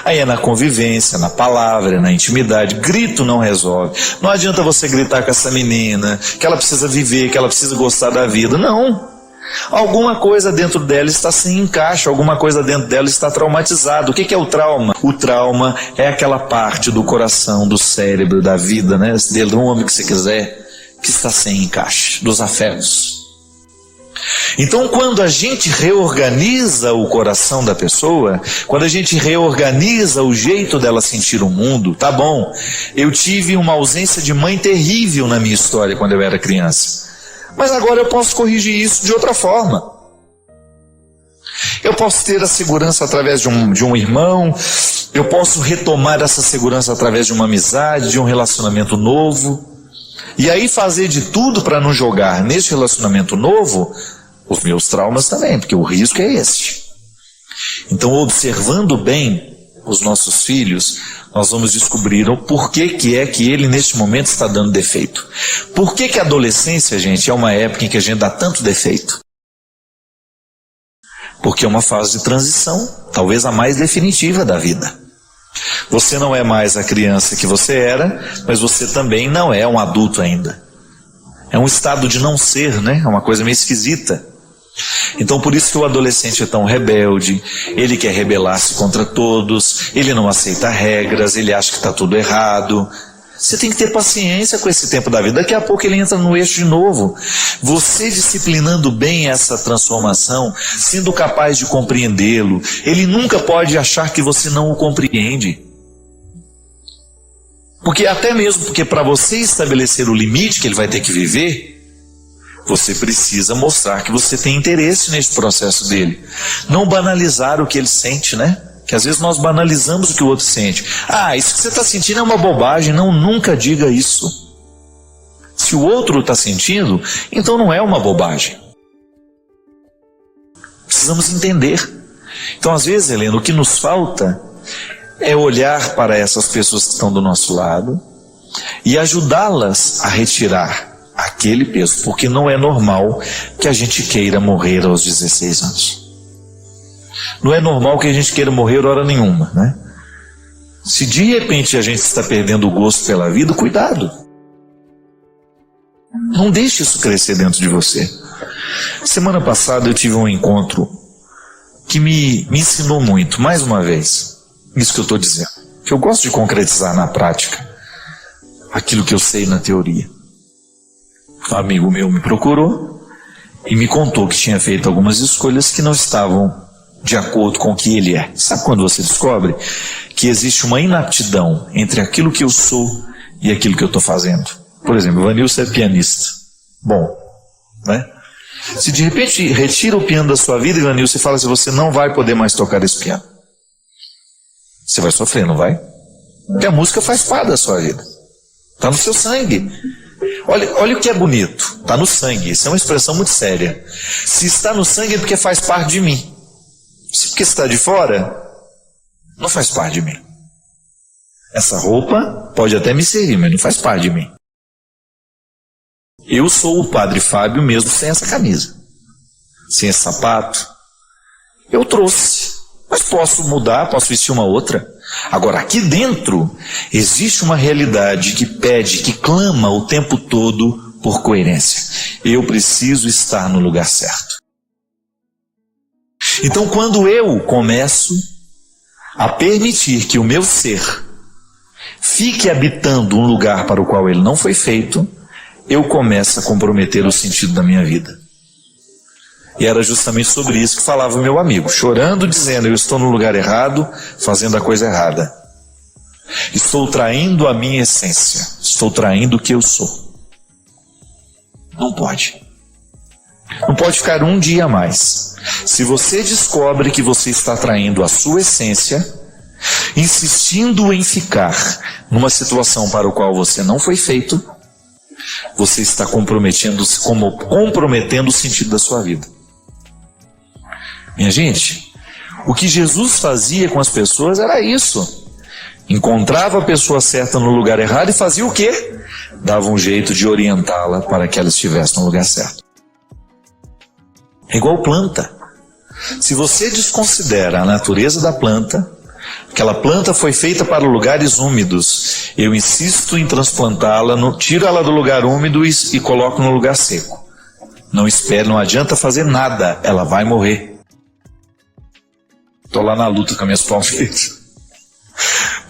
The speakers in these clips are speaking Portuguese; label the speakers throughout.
Speaker 1: Aí é na convivência, na palavra, na intimidade. Grito não resolve. Não adianta você gritar com essa menina, que ela precisa viver, que ela precisa gostar da vida. Não. Alguma coisa dentro dela está sem encaixe, alguma coisa dentro dela está traumatizada. O que é o trauma? O trauma é aquela parte do coração, do cérebro, da vida, né? Do homem que você quiser, que está sem encaixe, dos afetos. Então, quando a gente reorganiza o coração da pessoa, quando a gente reorganiza o jeito dela sentir o mundo, tá bom, eu tive uma ausência de mãe terrível na minha história quando eu era criança. Mas agora eu posso corrigir isso de outra forma. Eu posso ter a segurança através de um irmão, eu posso retomar essa segurança através de uma amizade, de um relacionamento novo. E aí fazer de tudo para não jogar nesse relacionamento novo os meus traumas também, porque o risco é esse. Então, observando bem os nossos filhos, nós vamos descobrir o porquê que é que ele neste momento está dando defeito. Por que a adolescência, gente, é uma época em que a gente dá tanto defeito? Porque é uma fase de transição, talvez a mais definitiva da vida. Você não é mais a criança que você era, mas você também não é um adulto ainda. É um estado de não ser, né? É uma coisa meio esquisita. Então por isso que o adolescente é tão rebelde, ele quer rebelar-se contra todos, ele não aceita regras, ele acha que está tudo errado. Você tem que ter paciência com esse tempo da vida, daqui a pouco ele entra no eixo de novo. Você disciplinando bem essa transformação, sendo capaz de compreendê-lo, ele nunca pode achar que você não o compreende. Porque até mesmo porque para você estabelecer o limite que ele vai ter que viver, você precisa mostrar que você tem interesse nesse processo dele. Não banalizar o que ele sente, né? Que às vezes nós banalizamos o que o outro sente. Ah, isso que você está sentindo é uma bobagem. Não, nunca diga isso. Se o outro está sentindo, então não é uma bobagem. Precisamos entender. Então às vezes, Helena, o que nos falta é olhar para essas pessoas que estão do nosso lado e ajudá-las a retirar aquele peso, porque não é normal que a gente queira morrer aos 16 anos. Não é normal que a gente queira morrer hora nenhuma, né? Se de repente a gente está perdendo o gosto pela vida, cuidado. Não deixe isso crescer dentro de você. Semana passada eu tive um encontro que me ensinou muito, mais uma vez, isso que eu estou dizendo. Que eu gosto de concretizar na prática aquilo que eu sei na teoria. Um amigo meu me procurou e me contou que tinha feito algumas escolhas que não estavam de acordo com o que ele é. Sabe quando você descobre que existe uma inaptidão entre aquilo que eu sou e aquilo que eu estou fazendo? Por exemplo, Vanilson é pianista. Bom, né? Se de repente retira o piano da sua vida, Vanilson, e fala assim, você não vai poder mais tocar esse piano. Você vai sofrer, não vai? Porque a música faz parte da sua vida. Está no seu sangue. Olha o que é bonito. Está no sangue. Isso é uma expressão muito séria. Se está no sangue é porque faz parte de mim. Se porque está de fora, não faz parte de mim. Essa roupa pode até me servir, mas não faz parte de mim. Eu sou o Padre Fábio mesmo sem essa camisa. Sem esse sapato. Eu trouxe. Mas posso mudar, posso vestir uma outra. Agora, aqui dentro, existe uma realidade que pede, que clama o tempo todo por coerência. Eu preciso estar no lugar certo. Então, quando eu começo a permitir que o meu ser fique habitando um lugar para o qual ele não foi feito, eu começo a comprometer o sentido da minha vida. E era justamente sobre isso que falava o meu amigo, chorando, dizendo, eu estou no lugar errado, fazendo a coisa errada. Estou traindo a minha essência, estou traindo o que eu sou. Não pode. Não pode ficar um dia a mais. Se você descobre que você está traindo a sua essência, insistindo em ficar numa situação para a qual você não foi feito, você está comprometendo o sentido da sua vida. Minha gente, o que Jesus fazia com as pessoas era isso. Encontrava a pessoa certa no lugar errado e fazia o quê? Dava um jeito de orientá-la para que ela estivesse no lugar certo. É igual planta. Se você desconsidera a natureza da planta, Aquela planta foi feita para lugares úmidos. Eu insisto em transplantá-la, tiro ela do lugar úmido e coloco no lugar seco. Não espere, não adianta fazer nada, ela vai morrer. Estou lá na luta com as minhas palmeiras.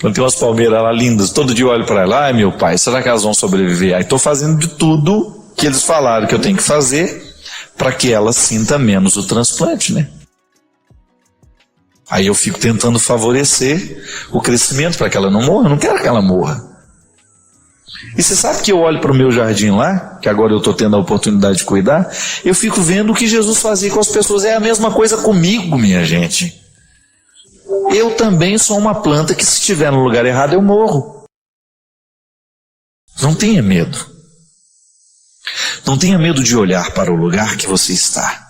Speaker 1: Plantei umas palmeiras lá lindas, todo dia eu olho para ela, ai meu pai, será que elas vão sobreviver? Aí estou fazendo de tudo que eles falaram que eu tenho que fazer para que ela sinta menos o transplante, né? Aí eu fico tentando favorecer o crescimento para que ela não morra, eu não quero que ela morra. E você sabe que eu olho para o meu jardim lá, que agora eu estou tendo a oportunidade de cuidar, eu fico vendo o que Jesus fazia com as pessoas, é a mesma coisa comigo, minha gente. Eu também sou uma planta que se estiver no lugar errado eu morro. Não tenha medo. Não tenha medo de olhar para o lugar que você está,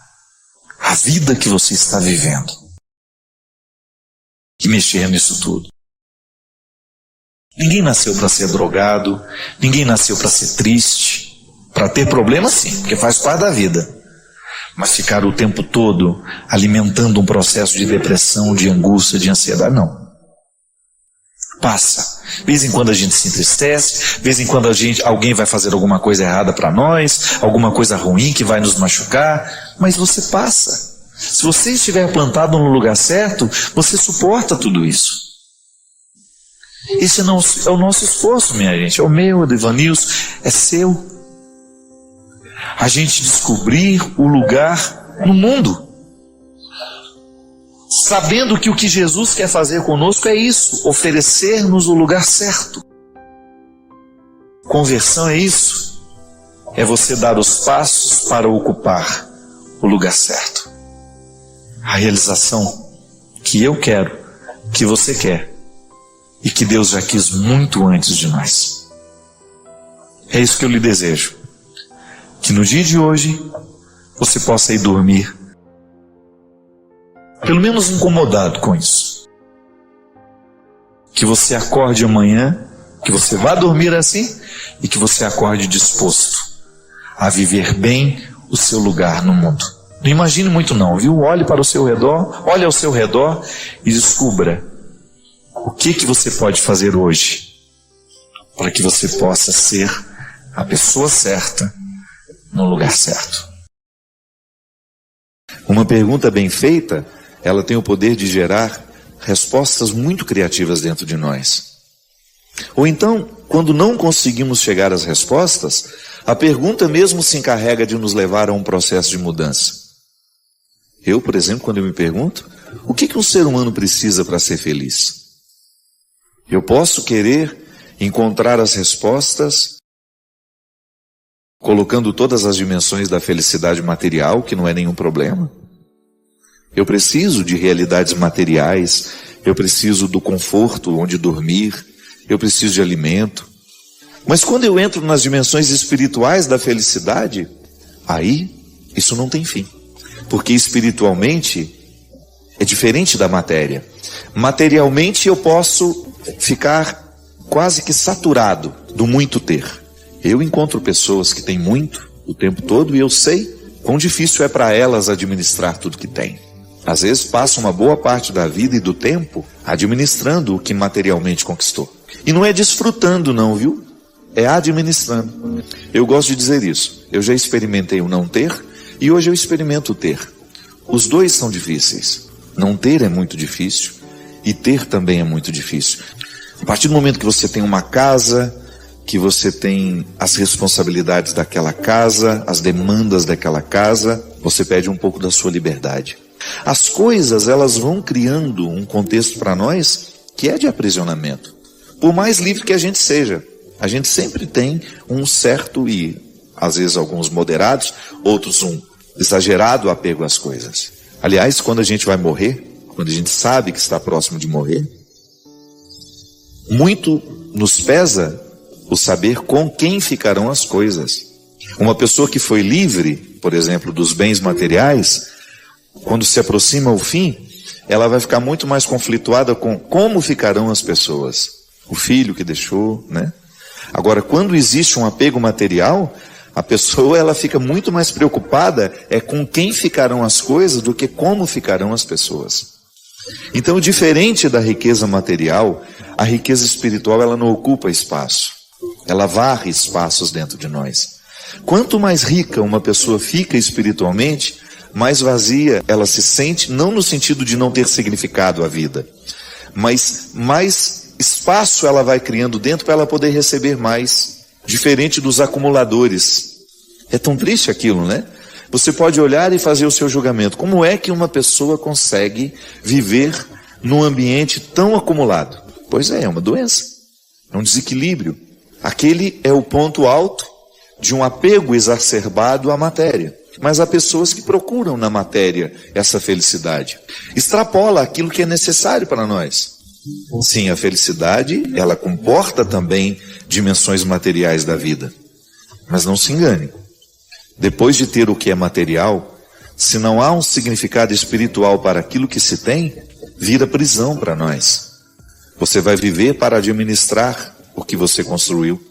Speaker 1: a vida que você está vivendo, e mexer nisso tudo. Ninguém nasceu para ser drogado, ninguém nasceu para ser triste, para ter problemas sim, porque faz parte da vida. Mas ficar o tempo todo alimentando um processo de depressão, de angústia, de ansiedade, não. Passa. De vez em quando a gente se entristece, de vez em quando alguém vai fazer alguma coisa errada para nós, alguma coisa ruim que vai nos machucar, mas você passa. Se você estiver plantado no lugar certo, você suporta tudo isso. Esse não é o nosso esforço, minha gente, é o meu, é do Ivanilson, é seu. A gente descobrir o lugar no mundo, sabendo que o que Jesus quer fazer conosco é isso, oferecer-nos o lugar certo. Conversão é isso, é você dar os passos para ocupar o lugar certo. A realização que eu quero, que você quer, e que Deus já quis muito antes de nós. É isso que eu lhe desejo. Que no dia de hoje você possa ir dormir pelo menos incomodado com isso. Que você acorde amanhã, que você vá dormir assim e que você acorde disposto a viver bem o seu lugar no mundo. Não imagine muito não, viu? Olhe para o seu redor, olhe ao seu redor e descubra o que você pode fazer hoje para que você possa ser a pessoa certa no lugar certo.
Speaker 2: Uma pergunta bem feita, ela tem o poder de gerar respostas muito criativas dentro de nós. Ou então, quando não conseguimos chegar às respostas, a pergunta mesmo se encarrega de nos levar a um processo de mudança. Eu, por exemplo, quando eu me pergunto, o que um ser humano precisa para ser feliz? Eu posso querer encontrar as respostas colocando todas as dimensões da felicidade material, que não é nenhum problema. Eu preciso de realidades materiais, eu preciso do conforto onde dormir, eu preciso de alimento. Mas quando eu entro nas dimensões espirituais da felicidade, aí isso não tem fim. Porque espiritualmente é diferente da matéria. Materialmente eu posso ficar quase que saturado do muito ter. Eu encontro pessoas que têm muito o tempo todo e eu sei quão difícil é para elas administrar tudo que têm. Às vezes passa uma boa parte da vida e do tempo administrando o que materialmente conquistou. E não é desfrutando não, viu? É administrando. Eu gosto de dizer isso. Eu já experimentei o não ter e hoje eu experimento o ter. Os dois são difíceis. Não ter é muito difícil e ter também é muito difícil. A partir do momento que você tem uma casa, que você tem as responsabilidades daquela casa, as demandas daquela casa, você perde um pouco da sua liberdade. As coisas, elas vão criando um contexto para nós que é de aprisionamento. Por mais livre que a gente seja, a gente sempre tem um certo e, às vezes, alguns moderados, outros um exagerado apego às coisas. Aliás, quando a gente vai morrer, quando a gente sabe que está próximo de morrer, muito nos pesa o saber com quem ficarão as coisas. Uma pessoa que foi livre, por exemplo, dos bens materiais, quando se aproxima o fim, ela vai ficar muito mais conflituada com como ficarão as pessoas. O filho que deixou, né? Agora, quando existe um apego material, a pessoa ela fica muito mais preocupada com quem ficarão as coisas do que como ficarão as pessoas. Então, diferente da riqueza material, a riqueza espiritual ela não ocupa espaço. Ela varre espaços dentro de nós. Quanto mais rica uma pessoa fica espiritualmente, mais vazia ela se sente, não no sentido de não ter significado a vida, mas mais espaço ela vai criando dentro para ela poder receber mais, diferente dos acumuladores. É tão triste aquilo, né? Você pode olhar e fazer o seu julgamento. Como é que uma pessoa consegue viver num ambiente tão acumulado? Pois é uma doença, é um desequilíbrio. Aquele é o ponto alto de um apego exacerbado à matéria. Mas há pessoas que procuram na matéria essa felicidade. Extrapola aquilo que é necessário para nós. Sim, a felicidade, ela comporta também dimensões materiais da vida. Mas não se engane. Depois de ter o que é material, se não há um significado espiritual para aquilo que se tem, vira prisão para nós. Você vai viver para administrar o que você construiu,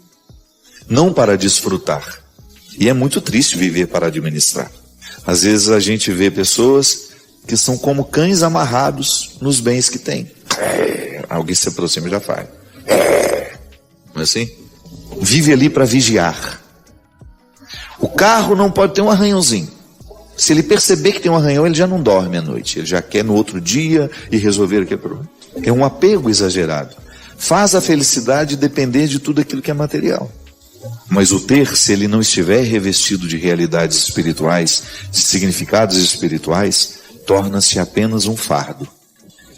Speaker 2: não para desfrutar. E é muito triste viver para administrar. Às vezes a gente vê pessoas que são como cães amarrados nos bens que têm. Alguém se aproxima e já faz. Não é assim? Vive ali para vigiar. O carro não pode ter um arranhãozinho. Se ele perceber que tem um arranhão, ele já não dorme à noite. Ele já quer no outro dia e resolver aquele problema. É um apego exagerado. Faz a felicidade depender de tudo aquilo que é material. Mas o ter, se ele não estiver revestido de realidades espirituais, de significados espirituais, torna-se apenas um fardo.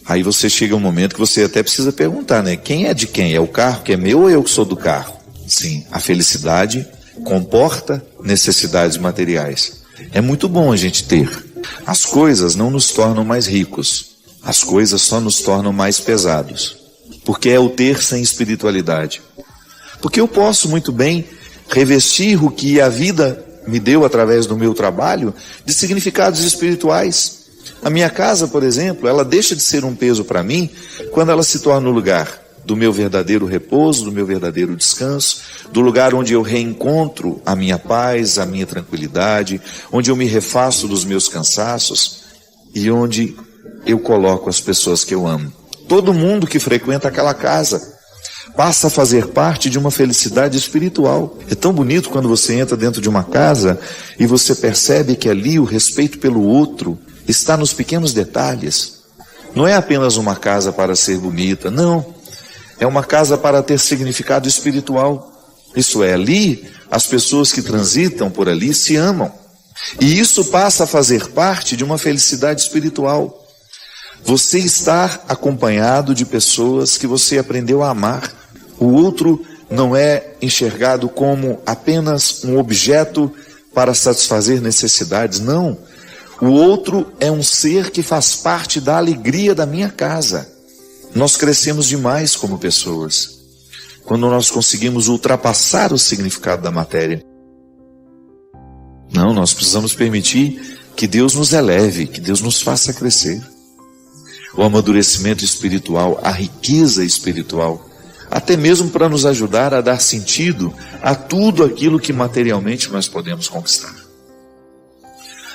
Speaker 2: Aí você chega um momento que você até precisa perguntar, né? Quem é de quem? É o carro que é meu ou eu que sou do carro? Sim, a felicidade comporta necessidades materiais. É muito bom a gente ter. As coisas não nos tornam mais ricos. As coisas só nos tornam mais pesados. Porque é o ter sem espiritualidade. Porque eu posso muito bem revestir o que a vida me deu através do meu trabalho de significados espirituais. A minha casa, por exemplo, ela deixa de ser um peso para mim quando ela se torna o lugar do meu verdadeiro repouso, do meu verdadeiro descanso, do lugar onde eu reencontro a minha paz, a minha tranquilidade, onde eu me refaço dos meus cansaços e onde eu coloco as pessoas que eu amo. Todo mundo que frequenta aquela casa passa a fazer parte de uma felicidade espiritual. É tão bonito quando você entra dentro de uma casa e você percebe que ali o respeito pelo outro está nos pequenos detalhes. Não é apenas uma casa para ser bonita, não. É uma casa para ter significado espiritual. Isso é, ali as pessoas que transitam por ali se amam. E isso passa a fazer parte de uma felicidade espiritual. Você está acompanhado de pessoas que você aprendeu a amar. O outro não é enxergado como apenas um objeto para satisfazer necessidades, não. O outro é um ser que faz parte da alegria da minha casa. Nós crescemos demais como pessoas, quando nós conseguimos ultrapassar o significado da matéria. Não, nós precisamos permitir que Deus nos eleve, que Deus nos faça crescer. O amadurecimento espiritual, a riqueza espiritual, até mesmo para nos ajudar a dar sentido a tudo aquilo que materialmente nós podemos conquistar.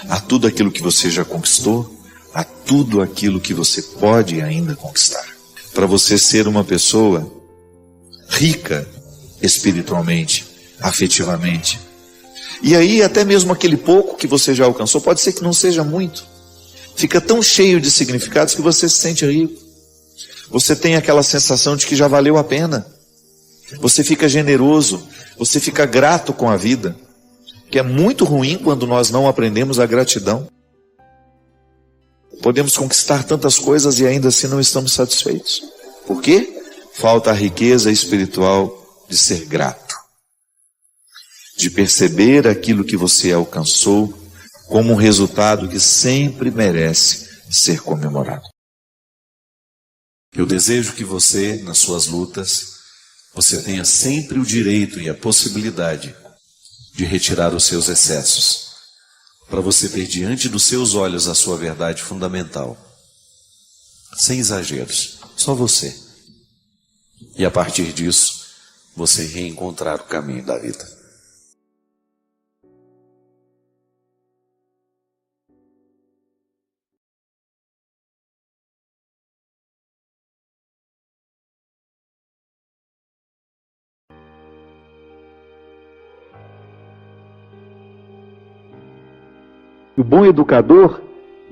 Speaker 2: A tudo aquilo que você já conquistou, a tudo aquilo que você pode ainda conquistar. Para você ser uma pessoa rica espiritualmente, afetivamente. E aí até mesmo aquele pouco que você já alcançou, pode ser que não seja muito. Fica tão cheio de significados que você se sente rico. Você tem aquela sensação de que já valeu a pena. Você fica generoso, você fica grato com a vida. Que é muito ruim quando nós não aprendemos a gratidão. Podemos conquistar tantas coisas e ainda assim não estamos satisfeitos. Por quê? Falta a riqueza espiritual de ser grato. De perceber aquilo que você alcançou como um resultado que sempre merece ser comemorado. Eu desejo que você, nas suas lutas, você tenha sempre o direito e a possibilidade de retirar os seus excessos, para você ter diante dos seus olhos a sua verdade fundamental, sem exageros, só você. E a partir disso, você reencontrar o caminho da vida.
Speaker 3: O bom educador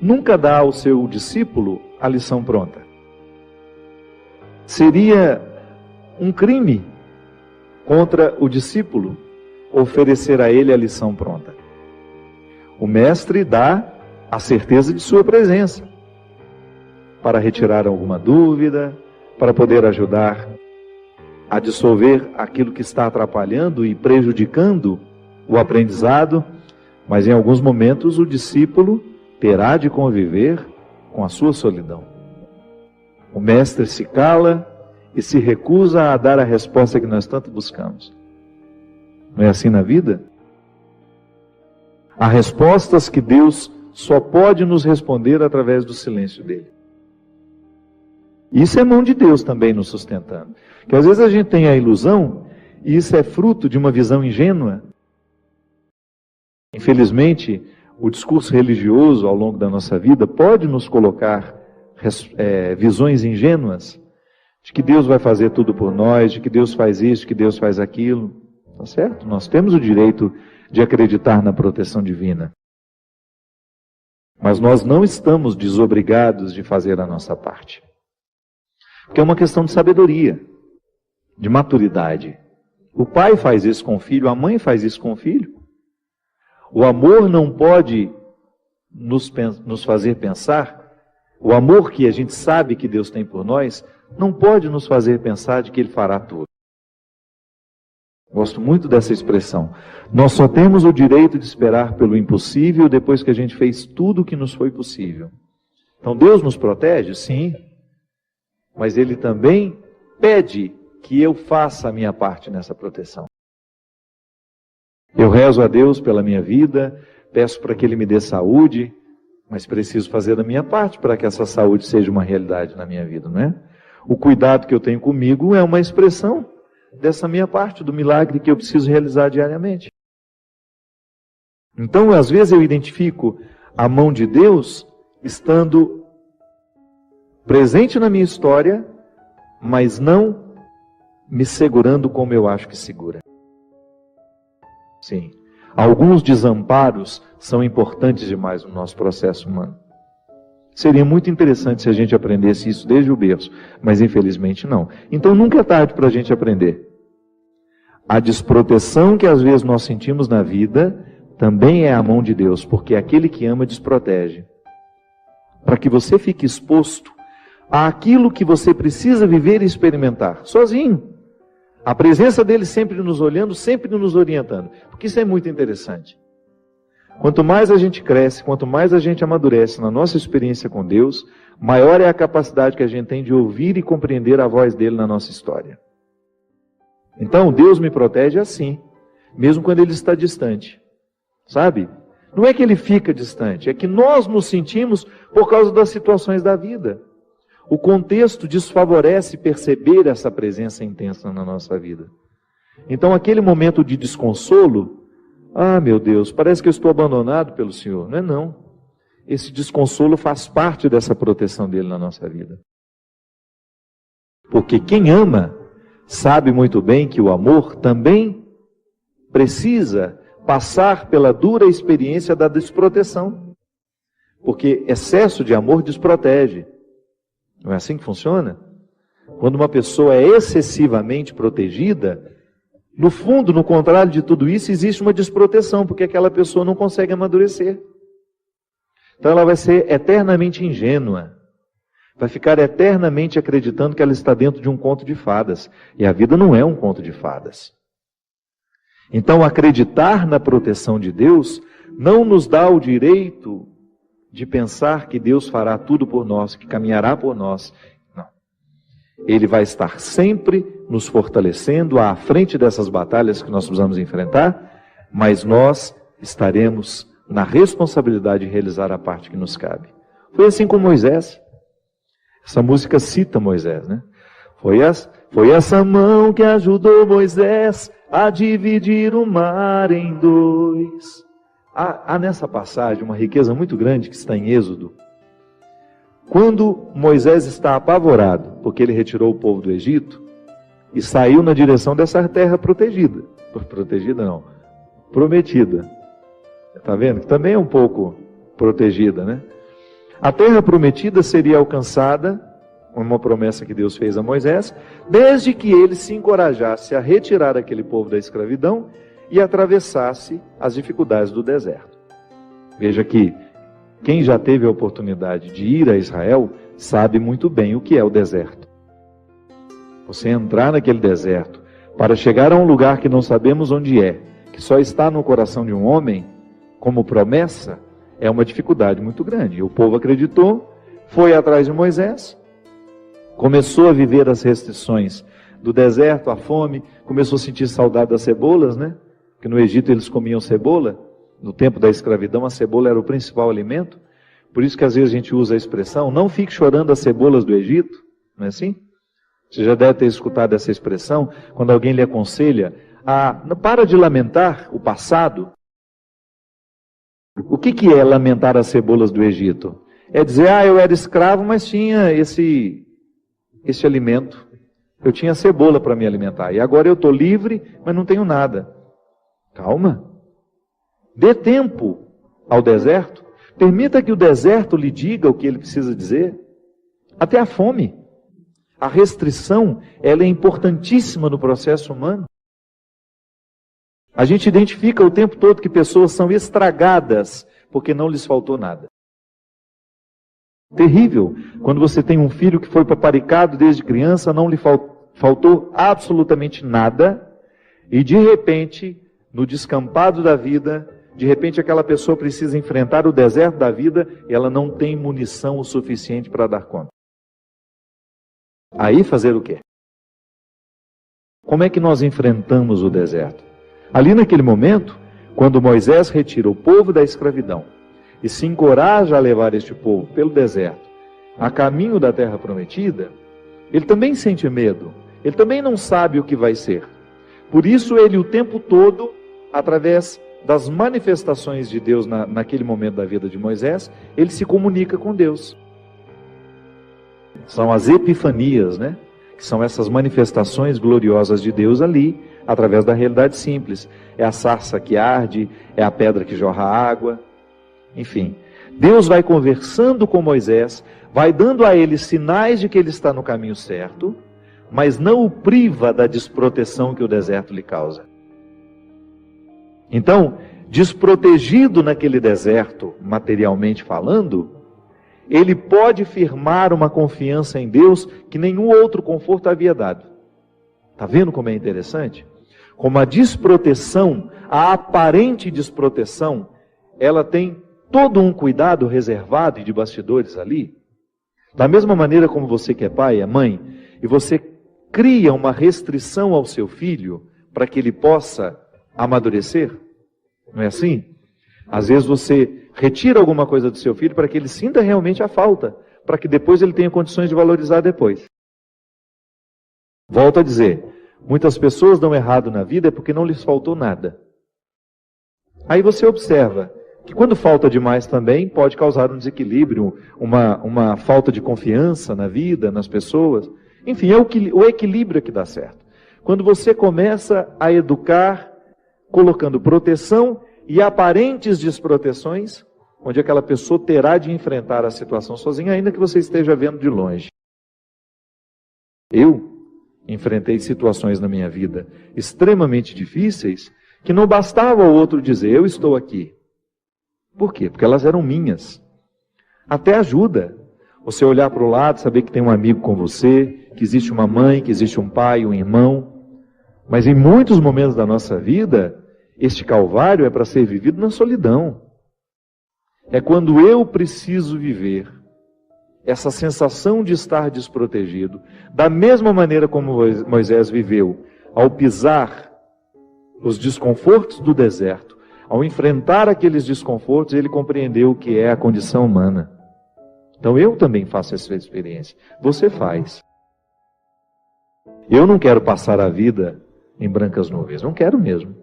Speaker 3: nunca dá ao seu discípulo a lição pronta. Seria um crime contra o discípulo oferecer a ele a lição pronta. O mestre dá a certeza de sua presença, para retirar alguma dúvida, para poder ajudar a dissolver aquilo que está atrapalhando e prejudicando o aprendizado, mas em alguns momentos o discípulo terá de conviver com a sua solidão. O mestre se cala e se recusa a dar a resposta que nós tanto buscamos. Não é assim na vida? Há respostas que Deus só pode nos responder através do silêncio dele. Isso é mão de Deus também nos sustentando. Que às vezes a gente tem a ilusão, e isso é fruto de uma visão ingênua. Infelizmente, o discurso religioso ao longo da nossa vida pode nos colocar visões ingênuas de que Deus vai fazer tudo por nós, de que Deus faz isso, de que Deus faz aquilo. Tá certo? Nós temos o direito de acreditar na proteção divina. Mas nós não estamos desobrigados de fazer a nossa parte. Porque é uma questão de sabedoria, de maturidade. O pai faz isso com o filho, a mãe faz isso com o filho. O amor não pode nos fazer pensar, o amor que a gente sabe que Deus tem por nós, não pode nos fazer pensar de que Ele fará tudo. Gosto muito dessa expressão. Nós só temos o direito de esperar pelo impossível depois que a gente fez tudo o que nos foi possível. Então Deus nos protege? Sim. Mas Ele também pede que eu faça a minha parte nessa proteção. Eu rezo a Deus pela minha vida, peço para que Ele me dê saúde, mas preciso fazer a minha parte para que essa saúde seja uma realidade na minha vida, não é? O cuidado que eu tenho comigo é uma expressão dessa minha parte, do milagre que eu preciso realizar diariamente. Então, às vezes eu identifico a mão de Deus estando presente na minha história, mas não me segurando como eu acho que segura. Sim, alguns desamparos são importantes demais no nosso processo humano. Seria muito interessante se a gente aprendesse isso desde o berço, mas infelizmente não. Então nunca é tarde para a gente aprender. A desproteção que às vezes nós sentimos na vida também é a mão de Deus, porque aquele que ama desprotege. Para que você fique exposto àquilo que você precisa viver e experimentar, sozinho. A presença dele sempre nos olhando, sempre nos orientando. Porque isso é muito interessante. Quanto mais a gente cresce, quanto mais a gente amadurece na nossa experiência com Deus, maior é a capacidade que a gente tem de ouvir e compreender a voz dele na nossa história. Então, Deus me protege assim, mesmo quando ele está distante. Sabe? Não é que ele fica distante, é que nós nos sentimos por causa das situações da vida. O contexto desfavorece perceber essa presença intensa na nossa vida. Então, aquele momento de desconsolo, meu Deus, parece que eu estou abandonado pelo Senhor. Não é não. Esse desconsolo faz parte dessa proteção dele na nossa vida. Porque quem ama, sabe muito bem que o amor também precisa passar pela dura experiência da desproteção. Porque excesso de amor desprotege. Não é assim que funciona? Quando uma pessoa é excessivamente protegida, no fundo, no contrário de tudo isso, existe uma desproteção, porque aquela pessoa não consegue amadurecer. Então ela vai ser eternamente ingênua. Vai ficar eternamente acreditando que ela está dentro de um conto de fadas. E a vida não é um conto de fadas. Então acreditar na proteção de Deus não nos dá o direito de pensar que Deus fará tudo por nós, que caminhará por nós. Não. Ele vai estar sempre nos fortalecendo à frente dessas batalhas que nós precisamos enfrentar, mas nós estaremos na responsabilidade de realizar a parte que nos cabe. Foi assim com Moisés. Essa música cita Moisés, né? Foi essa mão que ajudou Moisés a dividir o mar em dois. Há nessa passagem uma riqueza muito grande que está em Êxodo. Quando Moisés está apavorado, porque ele retirou o povo do Egito e saiu na direção dessa terra protegida. Protegida não, prometida. Está vendo? Que também é um pouco protegida, né? A terra prometida seria alcançada, uma promessa que Deus fez a Moisés, desde que ele se encorajasse a retirar aquele povo da escravidão e atravessasse as dificuldades do deserto. Veja que quem já teve a oportunidade de ir a Israel sabe muito bem o que é o deserto. Você entrar naquele deserto para chegar a um lugar que não sabemos onde é, que só está no coração de um homem, como promessa, é uma dificuldade muito grande. O povo acreditou, foi atrás de Moisés, começou a viver as restrições do deserto, a fome, começou a sentir saudade das cebolas, né? Porque no Egito eles comiam cebola, no tempo da escravidão a cebola era o principal alimento, por isso que às vezes a gente usa a expressão, não fique chorando as cebolas do Egito, não é assim? Você já deve ter escutado essa expressão, quando alguém lhe aconselha, para de lamentar o passado. O que é lamentar as cebolas do Egito? É dizer, eu era escravo, mas tinha esse alimento. Eu tinha cebola para me alimentar. E agora eu estou livre, mas não tenho nada. Calma. Dê tempo ao deserto. Permita que o deserto lhe diga o que ele precisa dizer. Até a fome. A restrição, ela é importantíssima no processo humano. A gente identifica o tempo todo que pessoas são estragadas porque não lhes faltou nada. Terrível, quando você tem um filho que foi paparicado desde criança, não lhe faltou absolutamente nada, e de repente, no descampado da vida, de repente aquela pessoa precisa enfrentar o deserto da vida e ela não tem munição o suficiente para dar conta. Aí fazer o quê? Como é que nós enfrentamos o deserto? Ali naquele momento, quando Moisés retira o povo da escravidão e se encoraja a levar este povo pelo deserto, a caminho da terra prometida, ele também sente medo, ele também não sabe o que vai ser. Por isso ele o tempo todo, através das manifestações de Deus naquele momento da vida de Moisés, ele se comunica com Deus. São as epifanias, né? Que são essas manifestações gloriosas de Deus ali, através da realidade simples. É a sarça que arde, é a pedra que jorra água, enfim. Deus vai conversando com Moisés, vai dando a ele sinais de que ele está no caminho certo, mas não o priva da desproteção que o deserto lhe causa. Então, desprotegido naquele deserto, materialmente falando, ele pode firmar uma confiança em Deus que nenhum outro conforto havia dado. Está vendo como é interessante? Como a desproteção, a aparente desproteção, ela tem todo um cuidado reservado e de bastidores ali. Da mesma maneira como você que é pai, é mãe, e você cria uma restrição ao seu filho para que ele possa amadurecer. Não é assim? Às vezes você retira alguma coisa do seu filho para que ele sinta realmente a falta, para que depois ele tenha condições de valorizar depois. Volto a dizer, muitas pessoas dão errado na vida é porque não lhes faltou nada. Aí você observa que quando falta demais também pode causar um desequilíbrio, uma falta de confiança na vida, nas pessoas. Enfim, é o equilíbrio que dá certo. Quando você começa a educar, colocando proteção e aparentes desproteções, onde aquela pessoa terá de enfrentar a situação sozinha, ainda que você esteja vendo de longe. Eu enfrentei situações na minha vida extremamente difíceis, que não bastava o outro dizer, eu estou aqui. Por quê? Porque elas eram minhas. Até ajuda. Você olhar para o lado, saber que tem um amigo com você, que existe uma mãe, que existe um pai, um irmão. Mas em muitos momentos da nossa vida, este calvário é para ser vivido na solidão. É quando eu preciso viver essa sensação de estar desprotegido, da mesma maneira como Moisés viveu, ao pisar os desconfortos do deserto, ao enfrentar aqueles desconfortos, ele compreendeu o que é a condição humana. Então eu também faço essa experiência. Você faz. Eu não quero passar a vida em brancas nuvens, não quero mesmo.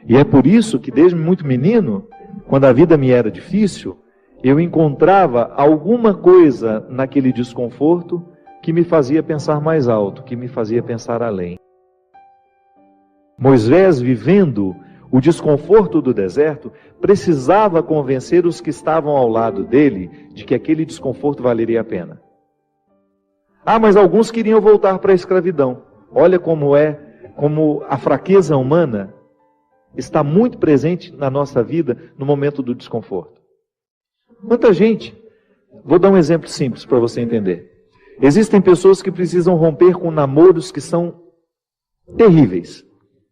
Speaker 3: E é por isso que desde muito menino, quando a vida me era difícil, eu encontrava alguma coisa naquele desconforto que me fazia pensar mais alto, que me fazia pensar além. Moisés vivendo O desconforto do deserto precisava convencer os que estavam ao lado dele de que aquele desconforto valeria a pena. Ah, mas alguns queriam voltar para a escravidão. Olha como a fraqueza humana está muito presente na nossa vida no momento do desconforto. Muita gente, vou dar um exemplo simples para você entender. Existem pessoas que precisam romper com namoros que são terríveis,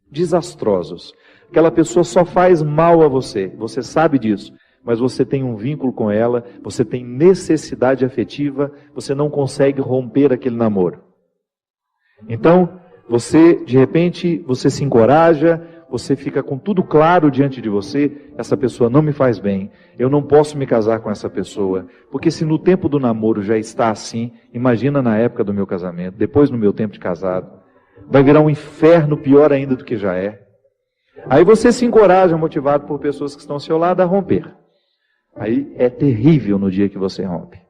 Speaker 3: desastrosos. Aquela pessoa só faz mal a você, você sabe disso, mas você tem um vínculo com ela, você tem necessidade afetiva, você não consegue romper aquele namoro. Então, de repente, você se encoraja, você fica com tudo claro diante de você, essa pessoa não me faz bem, eu não posso me casar com essa pessoa, porque se no tempo do namoro já está assim, imagina na época do meu casamento, depois no meu tempo de casado, vai virar um inferno pior ainda do que já é. Aí você se encoraja, motivado por pessoas que estão ao seu lado, a romper. Aí é terrível no dia que você rompe.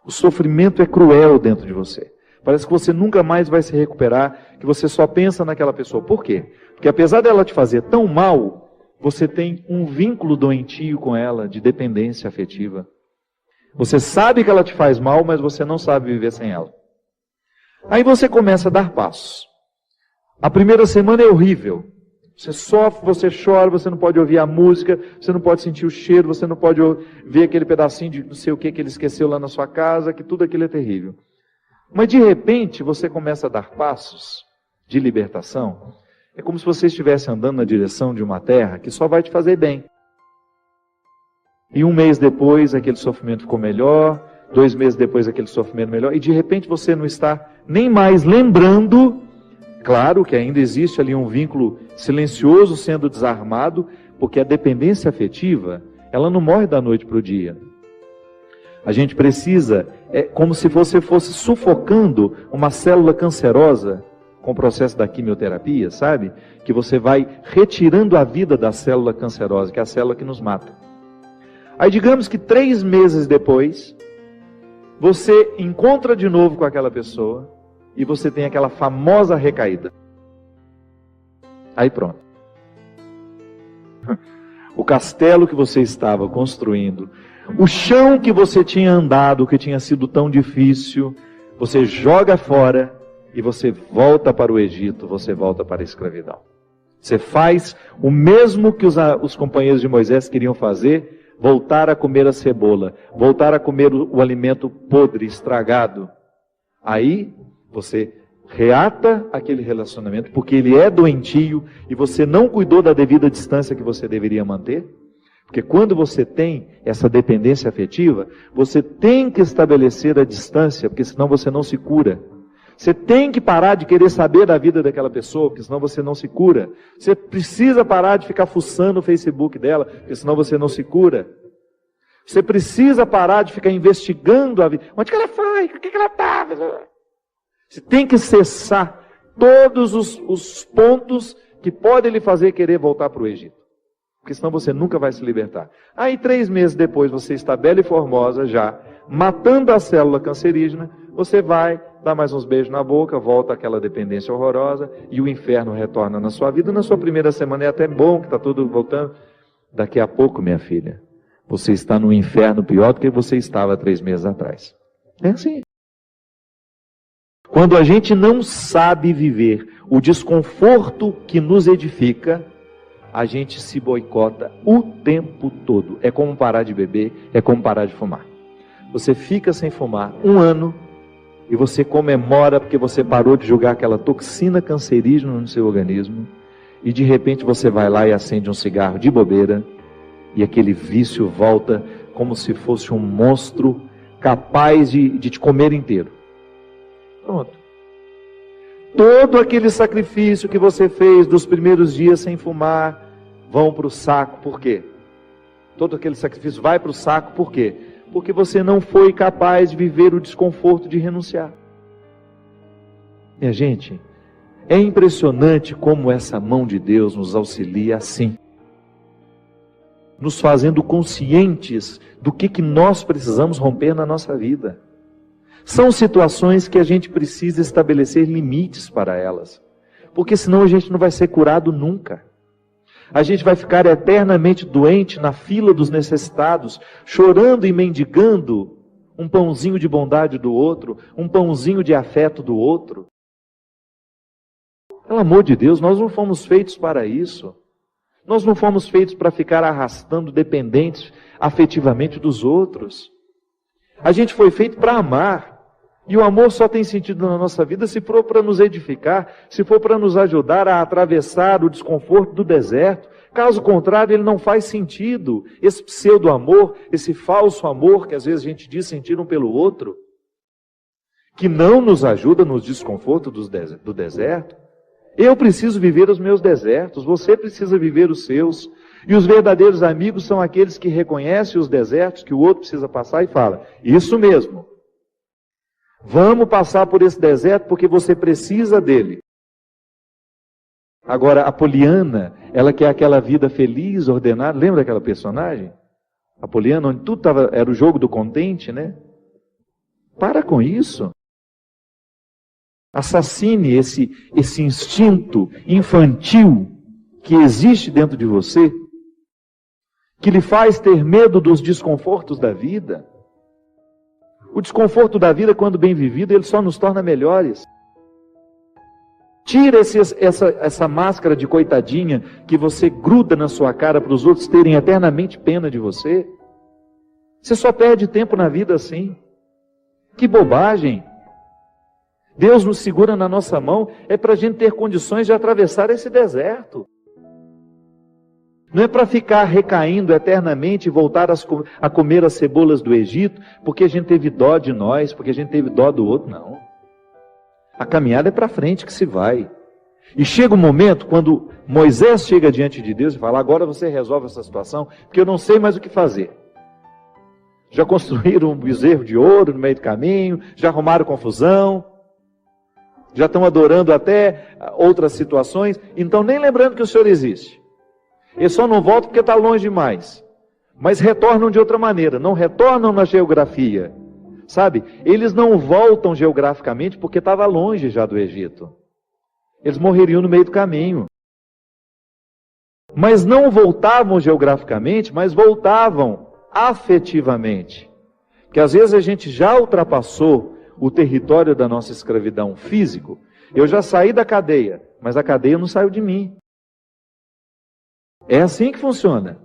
Speaker 3: O sofrimento é cruel dentro de você. Parece que você nunca mais vai se recuperar, que você só pensa naquela pessoa. Por quê? Porque apesar dela te fazer tão mal, você tem um vínculo doentio com ela, de dependência afetiva. Você sabe que ela te faz mal, mas você não sabe viver sem ela. Aí você começa a dar passos. A primeira semana é horrível. Você sofre, você chora, você não pode ouvir a música, você não pode sentir o cheiro, você não pode ver aquele pedacinho de não sei o que ele esqueceu lá na sua casa, que tudo aquilo é terrível. Mas de repente você começa a dar passos de libertação. É como se você estivesse andando na direção de uma terra que só vai te fazer bem. E um mês depois aquele sofrimento ficou melhor, 2 meses depois aquele sofrimento melhor, e de repente você não está nem mais lembrando. Claro que ainda existe ali um vínculo silencioso sendo desarmado, porque a dependência afetiva, ela não morre da noite para o dia. A gente precisa, é como se você fosse sufocando uma célula cancerosa com o processo da quimioterapia, sabe? Que você vai retirando a vida da célula cancerosa, que é a célula que nos mata. Aí digamos que 3 meses depois, você encontra de novo com aquela pessoa, e você tem aquela famosa recaída. Aí pronto. O castelo que você estava construindo, o chão que você tinha andado, que tinha sido tão difícil, você joga fora e você volta para o Egito, você volta para a escravidão. Você faz o mesmo que os companheiros de Moisés queriam fazer, voltar a comer a cebola, voltar a comer o alimento podre, estragado. Aí você reata aquele relacionamento, porque ele é doentio e você não cuidou da devida distância que você deveria manter. Porque quando você tem essa dependência afetiva, você tem que estabelecer a distância, porque senão você não se cura. Você tem que parar de querer saber da vida daquela pessoa, porque senão você não se cura. Você precisa parar de ficar fuçando o Facebook dela, porque senão você não se cura. Você precisa parar de ficar investigando a vida. Onde que ela foi? O que ela estava? Você tem que cessar todos os pontos que podem lhe fazer querer voltar para o Egito. Porque senão você nunca vai se libertar. Aí 3 meses depois você está bela e formosa já, matando a célula cancerígena, você vai dar mais uns beijos na boca, volta àquela dependência horrorosa e o inferno retorna na sua vida. Na sua primeira semana é até bom que está tudo voltando. Daqui a pouco, minha filha, você está no inferno pior do que você estava 3 meses atrás. É assim. Quando a gente não sabe viver o desconforto que nos edifica, a gente se boicota o tempo todo. É como parar de beber, é como parar de fumar. Você fica sem fumar 1 ano e você comemora porque você parou de jogar aquela toxina cancerígena no seu organismo e de repente você vai lá e acende um cigarro de bobeira e aquele vício volta como se fosse um monstro capaz de te comer inteiro. Pronto. Todo aquele sacrifício que você fez dos primeiros dias sem fumar vão para o saco. Por quê? Todo aquele sacrifício vai para o saco. Por quê? Porque você não foi capaz de viver o desconforto de renunciar. Minha gente, é impressionante como essa mão de Deus nos auxilia assim, nos fazendo conscientes do que nós precisamos romper na nossa vida. São situações que a gente precisa estabelecer limites para elas, porque senão a gente não vai ser curado nunca. A gente vai ficar eternamente doente na fila dos necessitados, chorando e mendigando um pãozinho de bondade do outro, um pãozinho de afeto do outro. Pelo amor de Deus, nós não fomos feitos para isso. Nós não fomos feitos para ficar arrastando dependentes afetivamente dos outros. A gente foi feito para amar. E o amor só tem sentido na nossa vida se for para nos edificar, se for para nos ajudar a atravessar o desconforto do deserto. Caso contrário, ele não faz sentido. Esse pseudo-amor, esse falso amor que às vezes a gente diz sentir um pelo outro, que não nos ajuda nos desconfortos do deserto. Eu preciso viver os meus desertos, você precisa viver os seus. E os verdadeiros amigos são aqueles que reconhecem os desertos que o outro precisa passar e fala, isso mesmo. Vamos passar por esse deserto porque você precisa dele. Agora, a Poliana, ela quer aquela vida feliz, ordenada. Lembra daquela personagem? A Poliana, onde tudo era o jogo do contente, né? Para com isso. Assassine esse instinto infantil que existe dentro de você, que lhe faz ter medo dos desconfortos da vida. O desconforto da vida, quando bem vivido, ele só nos torna melhores. Tira essa máscara de coitadinha que você gruda na sua cara para os outros terem eternamente pena de você. Você só perde tempo na vida assim. Que bobagem! Deus nos segura na nossa mão, é para a gente ter condições de atravessar esse deserto. Não é para ficar recaindo eternamente e voltar a comer as cebolas do Egito, porque a gente teve dó de nós, porque a gente teve dó do outro, não. A caminhada é para frente que se vai. E chega um momento, quando Moisés chega diante de Deus e fala, agora você resolve essa situação, porque eu não sei mais o que fazer. Já construíram um bezerro de ouro no meio do caminho, já arrumaram confusão, já estão adorando até outras situações, então nem lembrando que o Senhor existe. Eles só não voltam porque está longe demais. Mas retornam de outra maneira, não retornam na geografia. Sabe? Eles não voltam geograficamente porque estava longe já do Egito. Eles morreriam no meio do caminho. Mas não voltavam geograficamente, mas voltavam afetivamente. Porque às vezes a gente já ultrapassou o território da nossa escravidão físico. Eu já saí da cadeia, mas a cadeia não saiu de mim. É assim que funciona.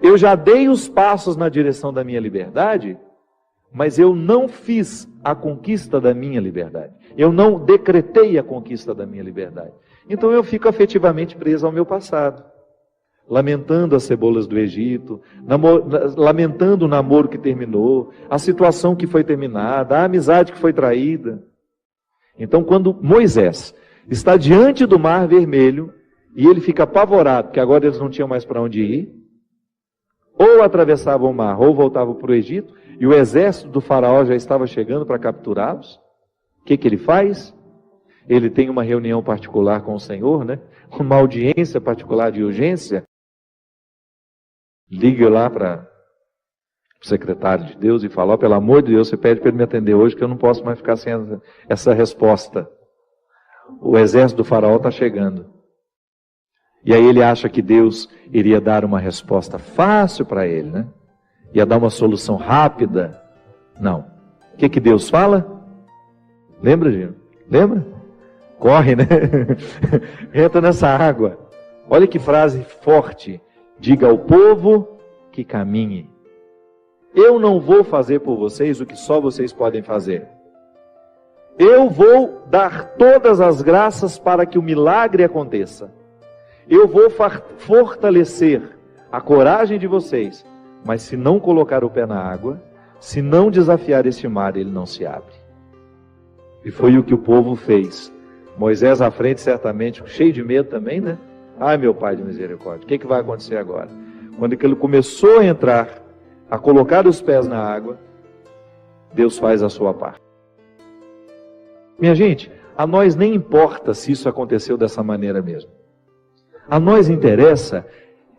Speaker 3: Eu já dei os passos na direção da minha liberdade, mas eu não fiz a conquista da minha liberdade. Eu não decretei a conquista da minha liberdade. Então eu fico afetivamente preso ao meu passado. Lamentando as cebolas do Egito, lamentando o namoro que terminou, a situação que foi terminada, a amizade que foi traída. Então quando Moisés está diante do Mar Vermelho, e ele fica apavorado, porque agora eles não tinham mais para onde ir. Ou atravessavam o mar, ou voltavam para o Egito, e o exército do faraó já estava chegando para capturá-los. O que ele faz? Ele tem uma reunião particular com o Senhor, né? Uma audiência particular de urgência. Liga lá para o secretário de Deus e fala, pelo amor de Deus, você pede para ele me atender hoje, que eu não posso mais ficar sem essa resposta. O exército do faraó está chegando. E aí ele acha que Deus iria dar uma resposta fácil para ele, né? Ia dar uma solução rápida. Não. O que Deus fala? Lembra, Gino? Lembra? Corre, né? Entra nessa água. Olha que frase forte. Diga ao povo que caminhe. Eu não vou fazer por vocês o que só vocês podem fazer. Eu vou dar todas as graças para que o milagre aconteça. Eu vou fortalecer a coragem de vocês, mas se não colocar o pé na água, se não desafiar este mar, ele não se abre. E foi o que o povo fez. Moisés à frente, certamente, cheio de medo também, né? Ai, meu Pai de misericórdia, o que vai acontecer agora? Quando ele começou a entrar, a colocar os pés na água, Deus faz a sua parte. Minha gente, a nós nem importa se isso aconteceu dessa maneira mesmo. A nós interessa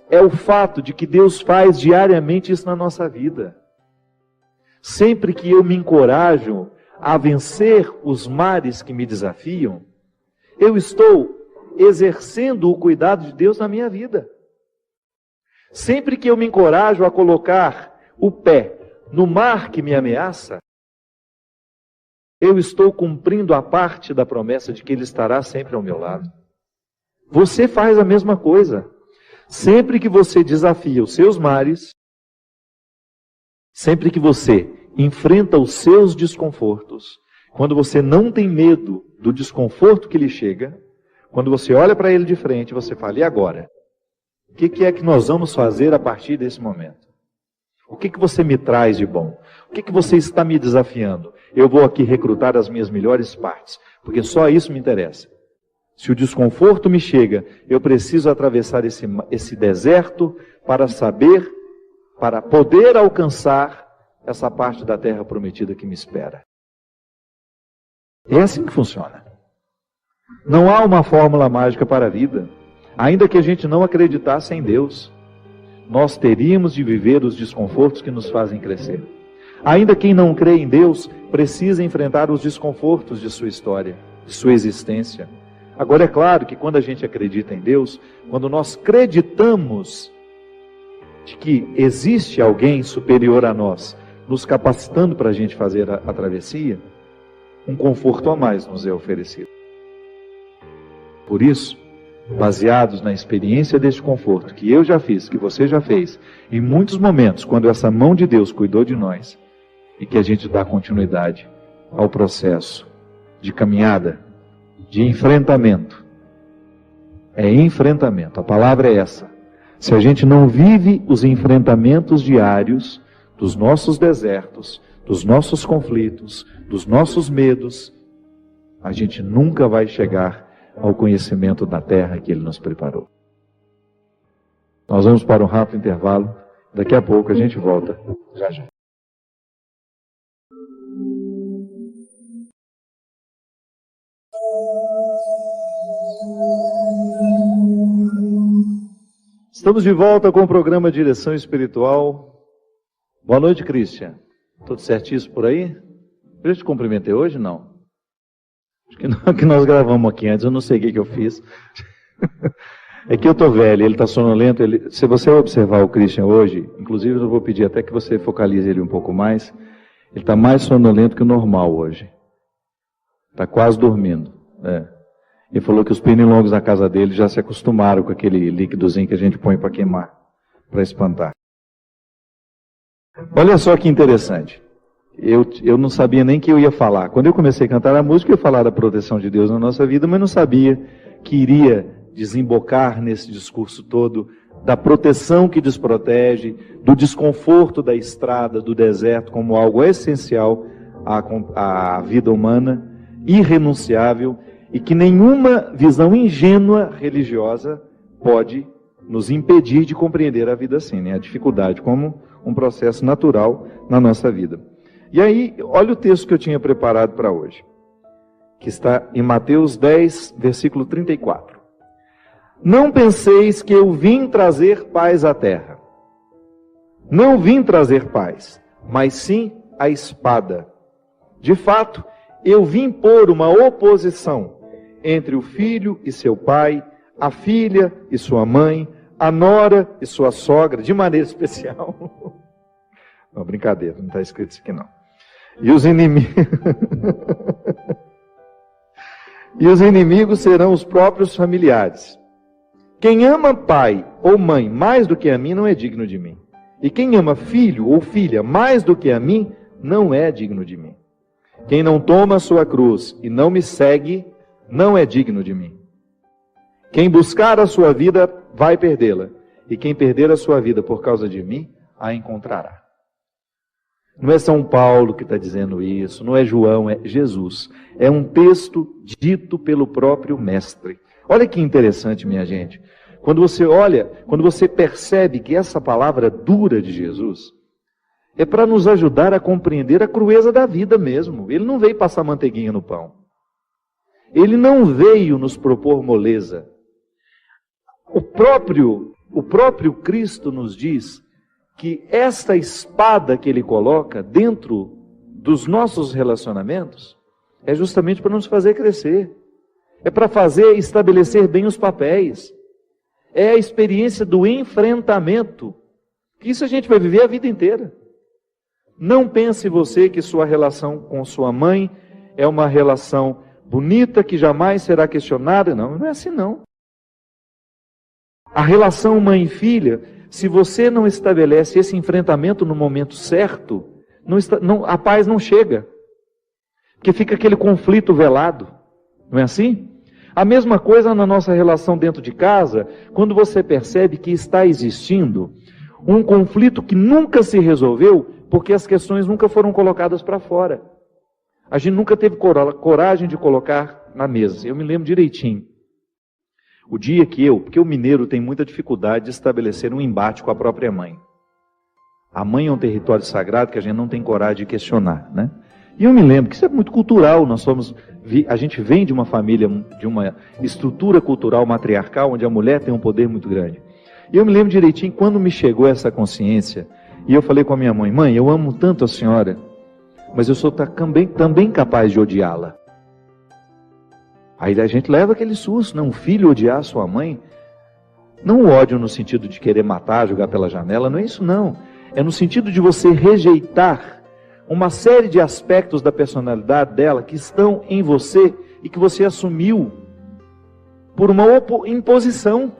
Speaker 3: é o fato de que Deus faz diariamente isso na nossa vida. Sempre que eu me encorajo a vencer os mares que me desafiam, eu estou exercendo o cuidado de Deus na minha vida. Sempre que eu me encorajo a colocar o pé no mar que me ameaça, eu estou cumprindo a parte da promessa de que Ele estará sempre ao meu lado. Você faz a mesma coisa. Sempre que você desafia os seus mares, sempre que você enfrenta os seus desconfortos, quando você não tem medo do desconforto que lhe chega, quando você olha para ele de frente, você fala, e agora? O que é que nós vamos fazer a partir desse momento? O que você me traz de bom? O que você está me desafiando? Eu vou aqui recrutar as minhas melhores partes, porque só isso me interessa. Se o desconforto me chega, eu preciso atravessar esse deserto para saber, para poder alcançar essa parte da terra prometida que me espera. É assim que funciona. Não há uma fórmula mágica para a vida. Ainda que a gente não acreditasse em Deus, nós teríamos de viver os desconfortos que nos fazem crescer. Ainda quem não crê em Deus precisa enfrentar os desconfortos de sua história, de sua existência. Agora é claro que quando a gente acredita em Deus, quando nós acreditamos de que existe alguém superior a nós, nos capacitando para a gente fazer a travessia, um conforto a mais nos é oferecido. Por isso, baseados na experiência deste conforto que eu já fiz, que você já fez, em muitos momentos, quando essa mão de Deus cuidou de nós, e que a gente dá continuidade ao processo de caminhada, de enfrentamento. É enfrentamento, a palavra é essa. Se a gente não vive os enfrentamentos diários dos nossos desertos, dos nossos conflitos, dos nossos medos, a gente nunca vai chegar ao conhecimento da terra que Ele nos preparou. Nós vamos para um rápido intervalo. Daqui a pouco a gente volta. Já já. Estamos de volta com o programa Direção Espiritual. Boa noite, Cristian. Tudo certíssimo por aí? Eu te cumprimentei hoje? Não. Acho que não, que nós gravamos aqui antes, eu não sei o que eu fiz. É que eu estou velho, ele está sonolento. Se você observar o Christian hoje, inclusive eu vou pedir até que você focalize ele um pouco mais, ele está mais sonolento que o normal hoje. Está quase dormindo. Ele falou que os pernilongos na casa dele já se acostumaram com aquele líquidozinho que a gente põe para queimar, para espantar. Olha só que interessante. Eu não sabia nem que eu ia falar. Quando eu comecei a cantar a música, eu ia falar da proteção de Deus na nossa vida, mas não sabia que iria desembocar nesse discurso todo da proteção que desprotege, do desconforto da estrada, do deserto, como algo essencial à vida humana, irrenunciável, e que nenhuma visão ingênua religiosa pode nos impedir de compreender a vida assim, né? A dificuldade como um processo natural na nossa vida. E aí, olha o texto que eu tinha preparado para hoje, que está em Mateus 10, versículo 34. Não penseis que eu vim trazer paz à terra. Não vim trazer paz, mas sim a espada. De fato, eu vim pôr uma oposição entre o filho e seu pai, a filha e sua mãe, a nora e sua sogra, de maneira especial. Não, brincadeira, não está escrito isso aqui não. E os inimigos serão os próprios familiares. Quem ama pai ou mãe mais do que a mim não é digno de mim. E quem ama filho ou filha mais do que a mim não é digno de mim. Quem não toma a sua cruz e não me segue não é digno de mim. Quem buscar a sua vida vai perdê-la. E quem perder a sua vida por causa de mim, a encontrará. Não é São Paulo que está dizendo isso, não é João, é Jesus. É um texto dito pelo próprio Mestre. Olha que interessante, minha gente. Quando você olha, quando você percebe que essa palavra dura de Jesus, é para nos ajudar a compreender a crueza da vida mesmo. Ele não veio passar manteiguinha no pão. Ele não veio nos propor moleza. O próprio Cristo nos diz que esta espada que Ele coloca dentro dos nossos relacionamentos é justamente para nos fazer crescer. É para estabelecer bem os papéis. É a experiência do enfrentamento. Isso a gente vai viver a vida inteira. Não pense você que sua relação com sua mãe é uma relação bonita, que jamais será questionada. Não, não é assim não. A relação mãe e filha, se você não estabelece esse enfrentamento no momento certo, a paz não chega. Porque fica aquele conflito velado. Não é assim? A mesma coisa na nossa relação dentro de casa, quando você percebe que está existindo um conflito que nunca se resolveu, porque as questões nunca foram colocadas para fora. A gente nunca teve coragem de colocar na mesa. Eu me lembro direitinho. O dia que porque o mineiro tem muita dificuldade de estabelecer um embate com a própria mãe. A mãe é um território sagrado que a gente não tem coragem de questionar, né? E eu me lembro que isso é muito cultural. A gente vem de uma família, de uma estrutura cultural matriarcal, onde a mulher tem um poder muito grande. E eu me lembro direitinho quando me chegou essa consciência, e eu falei com a minha mãe: mãe, eu amo tanto a senhora, mas eu sou também capaz de odiá-la. Aí a gente leva aquele susto, não? Um filho odiar sua mãe. Não o ódio no sentido de querer matar, jogar pela janela, não é isso não. É no sentido de você rejeitar uma série de aspectos da personalidade dela que estão em você e que você assumiu por uma imposição.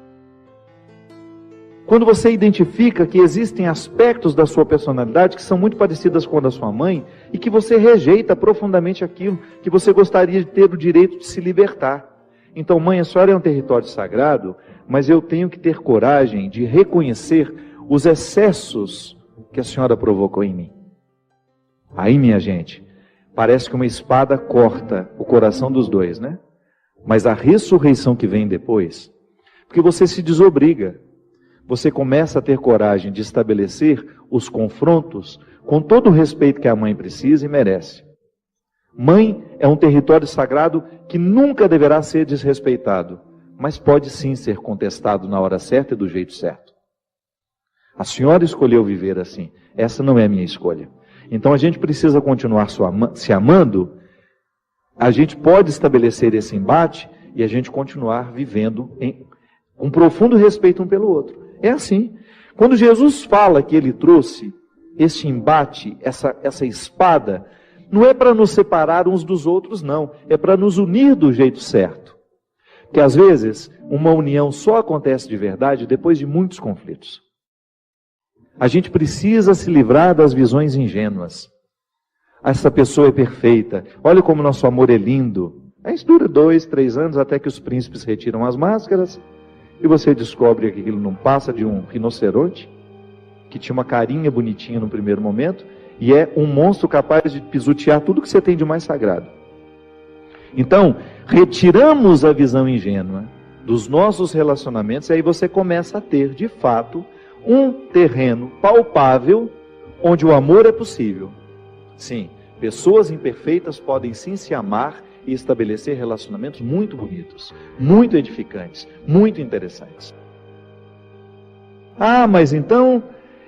Speaker 3: Quando você identifica que existem aspectos da sua personalidade que são muito parecidas com a da sua mãe e que você rejeita profundamente aquilo, que você gostaria de ter o direito de se libertar. Então, mãe, a senhora é um território sagrado, mas eu tenho que ter coragem de reconhecer os excessos que a senhora provocou em mim. Aí, minha gente, parece que uma espada corta o coração dos dois, né? Mas a ressurreição que vem depois, porque você se desobriga. Você começa a ter coragem de estabelecer os confrontos com todo o respeito que a mãe precisa e merece. Mãe é um território sagrado que nunca deverá ser desrespeitado, mas pode sim ser contestado na hora certa e do jeito certo. A senhora escolheu viver assim. Essa não é a minha escolha. Então a gente precisa continuar se amando. A gente pode estabelecer esse embate e a gente continuar vivendo em um profundo respeito um pelo outro. É assim. Quando Jesus fala que ele trouxe este embate, essa espada, não é para nos separar uns dos outros, não. É para nos unir do jeito certo. Porque às vezes uma união só acontece de verdade depois de muitos conflitos. A gente precisa se livrar das visões ingênuas. Essa pessoa é perfeita. Olha como nosso amor é lindo. Isso dura 2, 3 anos até que os príncipes retiram as máscaras. E você descobre que aquilo não passa de um rinoceronte, que tinha uma carinha bonitinha no primeiro momento, e é um monstro capaz de pisotear tudo que você tem de mais sagrado. Então, retiramos a visão ingênua dos nossos relacionamentos, e aí você começa a ter, de fato, um terreno palpável, onde o amor é possível. Sim, pessoas imperfeitas podem sim se amar e estabelecer relacionamentos muito bonitos, muito edificantes, muito interessantes. Mas então,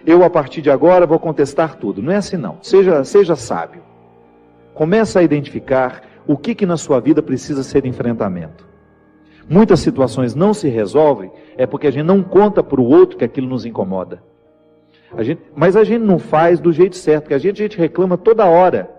Speaker 3: eu a partir de agora vou contestar tudo. Não é assim não. Seja sábio. Começa a identificar o que na sua vida precisa ser enfrentamento. Muitas situações não se resolvem, é porque a gente não conta para o outro que aquilo nos incomoda. Mas a gente não faz do jeito certo, porque a gente reclama toda hora.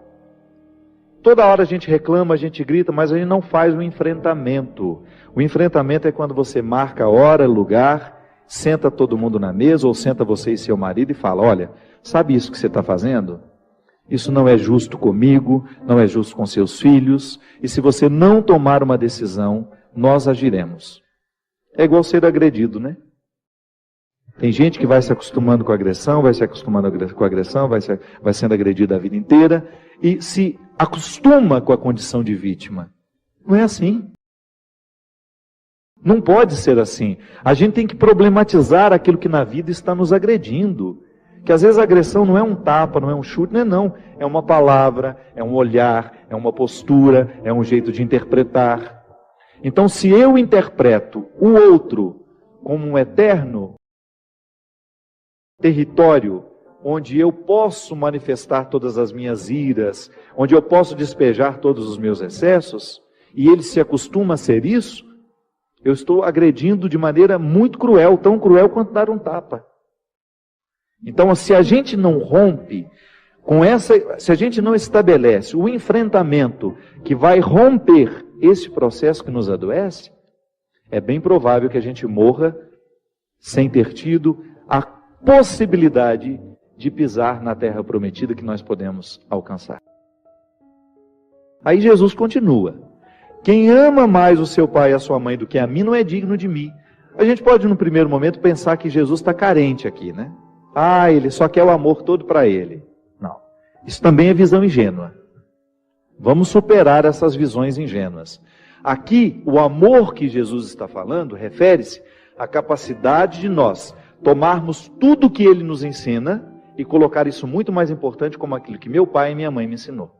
Speaker 3: Toda hora a gente reclama, a gente grita, mas a gente não faz o enfrentamento. O enfrentamento é quando você marca a hora, lugar, senta todo mundo na mesa, ou senta você e seu marido e fala: olha, sabe isso que você está fazendo? Isso não é justo comigo, não é justo com seus filhos, e se você não tomar uma decisão, nós agiremos. É igual ser agredido, né? Tem gente que vai se acostumando com a agressão, vai se acostumando com a agressão, vai sendo agredido a vida inteira, e se acostuma com a condição de vítima. Não é assim. Não pode ser assim. A gente tem que problematizar aquilo que na vida está nos agredindo. Que às vezes a agressão não é um tapa, não é um chute, não. É uma palavra, é um olhar, é uma postura, é um jeito de interpretar. Então, se eu interpreto o outro como um eterno território onde eu posso manifestar todas as minhas iras, onde eu posso despejar todos os meus excessos, e ele se acostuma a ser isso, Eu estou agredindo de maneira muito cruel, tão cruel quanto dar um tapa. Então, se a gente não rompe com se a gente não estabelece o enfrentamento que vai romper esse processo que nos adoece, é bem provável que a gente morra sem ter tido a possibilidade de pisar na terra prometida que nós podemos alcançar. Aí Jesus continua: quem ama mais o seu pai e a sua mãe do que a mim não é digno de mim. A gente pode, no primeiro momento, pensar que Jesus está carente aqui, né? Ele só quer o amor todo para ele. Não. Isso também é visão ingênua. Vamos superar essas visões ingênuas. Aqui, o amor que Jesus está falando refere-se à capacidade de nós tomarmos tudo que ele nos ensina e colocar isso muito mais importante como aquilo que meu pai e minha mãe me ensinou.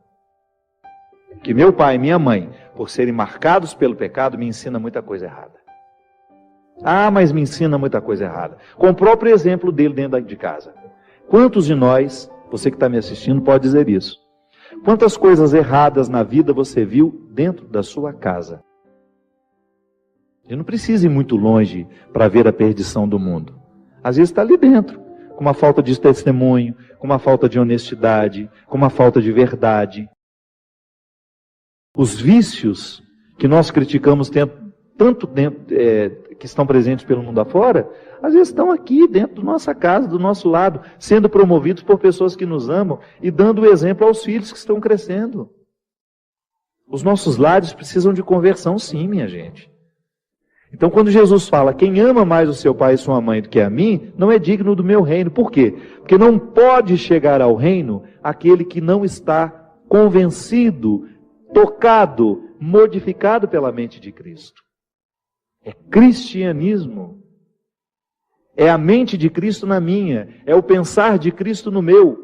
Speaker 3: Que meu pai e minha mãe, por serem marcados pelo pecado, me ensina muita coisa errada. Mas me ensina muita coisa errada. Com o próprio exemplo dele dentro de casa. Quantos de nós, você que está me assistindo, pode dizer isso? Quantas coisas erradas na vida você viu dentro da sua casa? Eu não preciso ir muito longe para ver a perdição do mundo. Às vezes está ali dentro, com uma falta de testemunho, com uma falta de honestidade, com uma falta de verdade. Os vícios que nós criticamos tanto dentro, que estão presentes pelo mundo afora, às vezes estão aqui dentro da nossa casa, do nosso lado, sendo promovidos por pessoas que nos amam e dando exemplo aos filhos que estão crescendo. Os nossos lares precisam de conversão, sim, minha gente. Então, quando Jesus fala, quem ama mais o seu pai e sua mãe do que a mim, não é digno do meu reino. Por quê? Porque não pode chegar ao reino aquele que não está convencido, tocado, modificado pela mente de Cristo. É cristianismo. É a mente de Cristo na minha. É o pensar de Cristo no meu.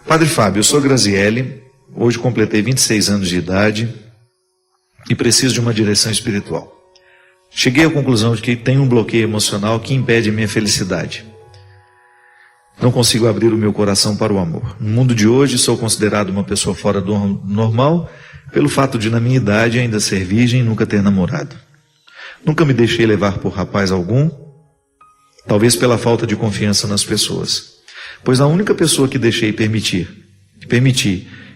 Speaker 1: Padre Fábio, eu sou Graziele, hoje completei 26 anos de idade e preciso de uma direção espiritual. Cheguei à conclusão de que tenho um bloqueio emocional que impede a minha felicidade. Não consigo abrir o meu coração para o amor. No mundo de hoje, sou considerado uma pessoa fora do normal pelo fato de, na minha idade, ainda ser virgem e nunca ter namorado. Nunca me deixei levar por rapaz algum, talvez pela falta de confiança nas pessoas. Pois a única pessoa que deixei permiti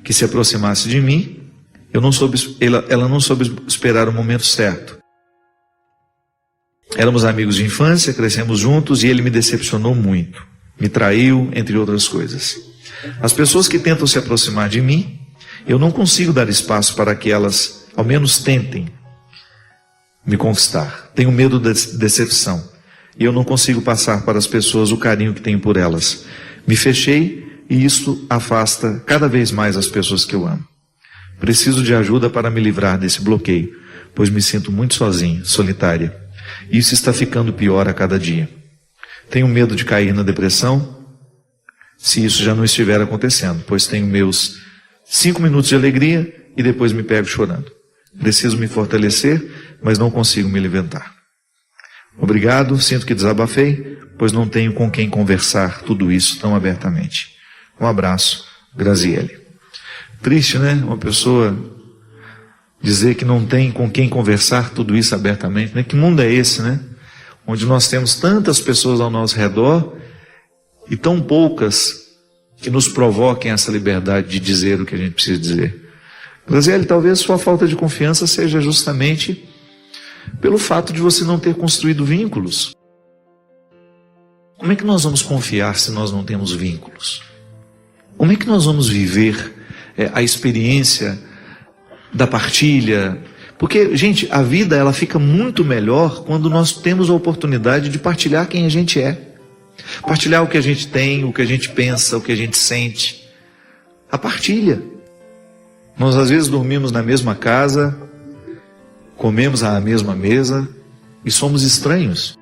Speaker 1: que se aproximasse de mim, ela não soube esperar o momento certo. Éramos amigos de infância, crescemos juntos e ele me decepcionou muito. Me traiu, entre outras coisas. As pessoas que tentam se aproximar de mim, eu não consigo dar espaço para que elas, ao menos, tentem me conquistar. Tenho medo da decepção. E eu não consigo passar para as pessoas o carinho que tenho por elas. Me fechei e isso afasta cada vez mais as pessoas que eu amo. Preciso de ajuda para me livrar desse bloqueio, pois me sinto muito sozinha, solitária. Isso está ficando pior a cada dia. Tenho medo de cair na depressão, se isso já não estiver acontecendo, pois tenho meus 5 minutos de alegria e depois me pego chorando. Preciso me fortalecer, mas não consigo me levantar. Obrigado, sinto que desabafei, pois não tenho com quem conversar tudo isso tão abertamente. Um abraço, Graziele. Triste, né? Uma pessoa dizer que não tem com quem conversar tudo isso abertamente, né? Que mundo é esse, né? Onde nós temos tantas pessoas ao nosso redor e tão poucas que nos provoquem essa liberdade de dizer o que a gente precisa dizer. Graziele, talvez sua falta de confiança seja justamente pelo fato de você não ter construído vínculos. Como é que nós vamos confiar se nós não temos vínculos? Como é que nós vamos viver a experiência da partilha? Porque, gente, a vida ela fica muito melhor quando nós temos a oportunidade de partilhar quem a gente é. Partilhar o que a gente tem, o que a gente pensa, o que a gente sente. A partilha. Nós às vezes dormimos na mesma casa, comemos à mesma mesa e somos estranhos.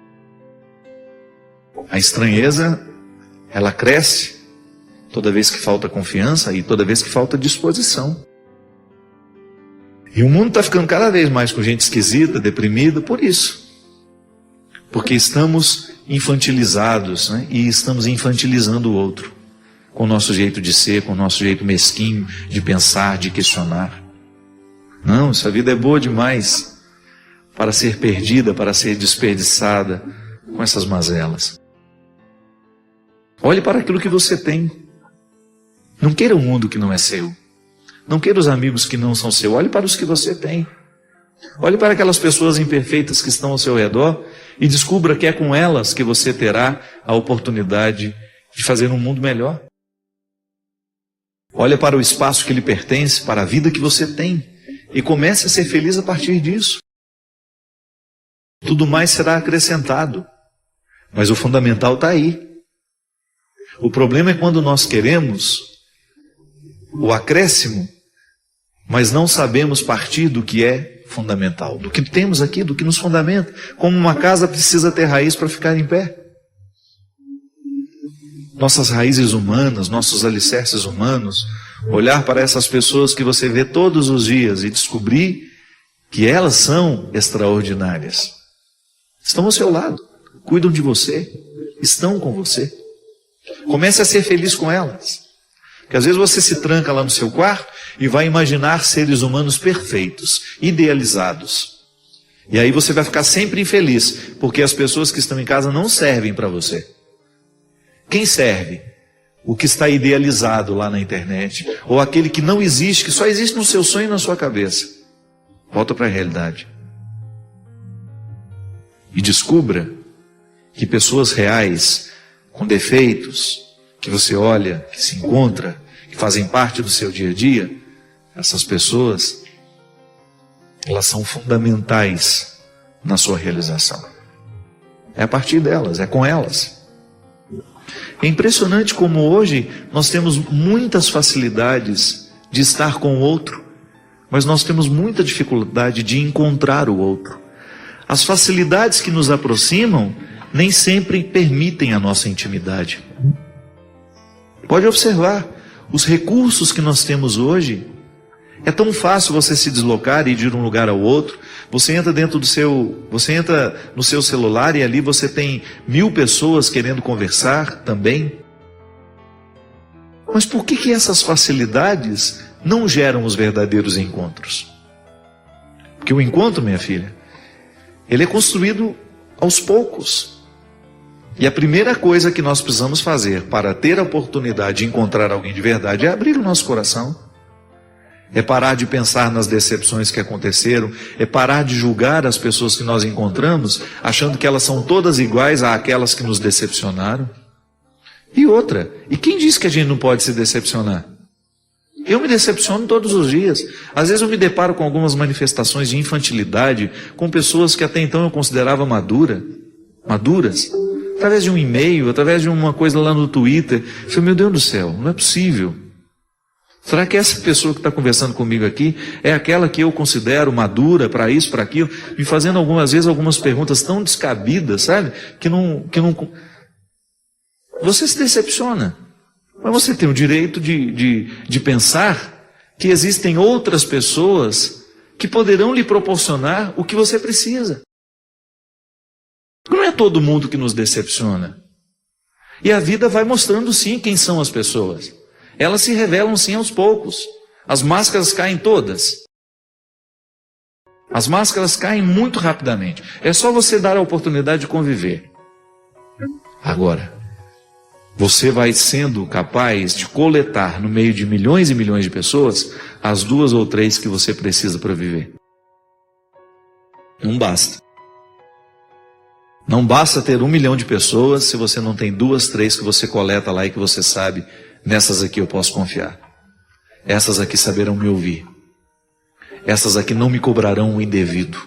Speaker 1: A estranheza, ela cresce toda vez que falta confiança e toda vez que falta disposição. E o mundo está ficando cada vez mais com gente esquisita, deprimida, por isso. Porque estamos infantilizados, né? E estamos infantilizando o outro. Com o nosso jeito de ser, com o nosso jeito mesquinho de pensar, de questionar. Não, essa vida é boa demais para ser perdida, para ser desperdiçada com essas mazelas. Olhe para aquilo que você tem. Não queira um mundo que não é seu. Não queira os amigos que não são seus. Olhe para os que você tem. Olhe para aquelas pessoas imperfeitas que estão ao seu redor e descubra que é com elas que você terá a oportunidade de fazer um mundo melhor. Olhe para o espaço que lhe pertence, para a vida que você tem e comece a ser feliz a partir disso. Tudo mais será acrescentado, mas o fundamental está aí. O problema é quando nós queremos o acréscimo, mas não sabemos partir do que é fundamental, do que temos aqui, do que nos fundamenta. Como uma casa precisa ter raiz para ficar em pé. Nossas raízes humanas, nossos alicerces humanos, olhar para essas pessoas que você vê todos os dias e descobrir que elas são extraordinárias. Estão ao seu lado, cuidam de você, estão com você. Comece a ser feliz com elas. Porque às vezes você se tranca lá no seu quarto e vai imaginar seres humanos perfeitos, idealizados. E aí você vai ficar sempre infeliz, porque as pessoas que estão em casa não servem para você. Quem serve? O que está idealizado lá na internet, ou aquele que não existe, que só existe no seu sonho e na sua cabeça. Volta para a realidade. E descubra que pessoas reais, com defeitos, que você olha, que se encontra, que fazem parte do seu dia a dia, essas pessoas, elas são fundamentais na sua realização. É a partir delas, é com elas. É impressionante como hoje nós temos muitas facilidades de estar com o outro, mas nós temos muita dificuldade de encontrar o outro. As facilidades que nos aproximam nem sempre permitem a nossa intimidade. Pode observar, os recursos que nós temos hoje, é tão fácil você se deslocar e ir de um lugar ao outro. Você entra no seu celular e ali você tem 1000 pessoas querendo conversar também. Mas por que essas facilidades não geram os verdadeiros encontros? Porque o encontro, minha filha, ele é construído aos poucos. E a primeira coisa que nós precisamos fazer para ter a oportunidade de encontrar alguém de verdade é abrir o nosso coração. É parar de pensar nas decepções que aconteceram, é parar de julgar as pessoas que nós encontramos, achando que elas são todas iguais àquelas que nos decepcionaram. E outra, e quem disse que a gente não pode se decepcionar? Eu me decepciono todos os dias. Às vezes eu me deparo com algumas manifestações de infantilidade, com pessoas que até então eu considerava maduras, através de um e-mail, através de uma coisa lá no Twitter. Eu falei, meu Deus do céu, não é possível. Será que essa pessoa que está conversando comigo aqui é aquela que eu considero madura para isso, para aquilo, me fazendo algumas vezes algumas perguntas tão descabidas, sabe? Que não... Você se decepciona. Mas você tem o direito de pensar que existem outras pessoas que poderão lhe proporcionar o que você precisa. Não é todo mundo que nos decepciona. E a vida vai mostrando sim quem são as pessoas. Elas se revelam sim aos poucos. As máscaras caem todas. As máscaras caem muito rapidamente. É só você dar a oportunidade de conviver. Agora, você vai sendo capaz de coletar no meio de milhões e milhões de pessoas as 2 ou 3 que você precisa para viver. Não basta. Não basta ter 1 milhão de pessoas se você não tem 2, 3 que você coleta lá e que você sabe, nessas aqui eu posso confiar. Essas aqui saberão me ouvir. Essas aqui não me cobrarão o indevido.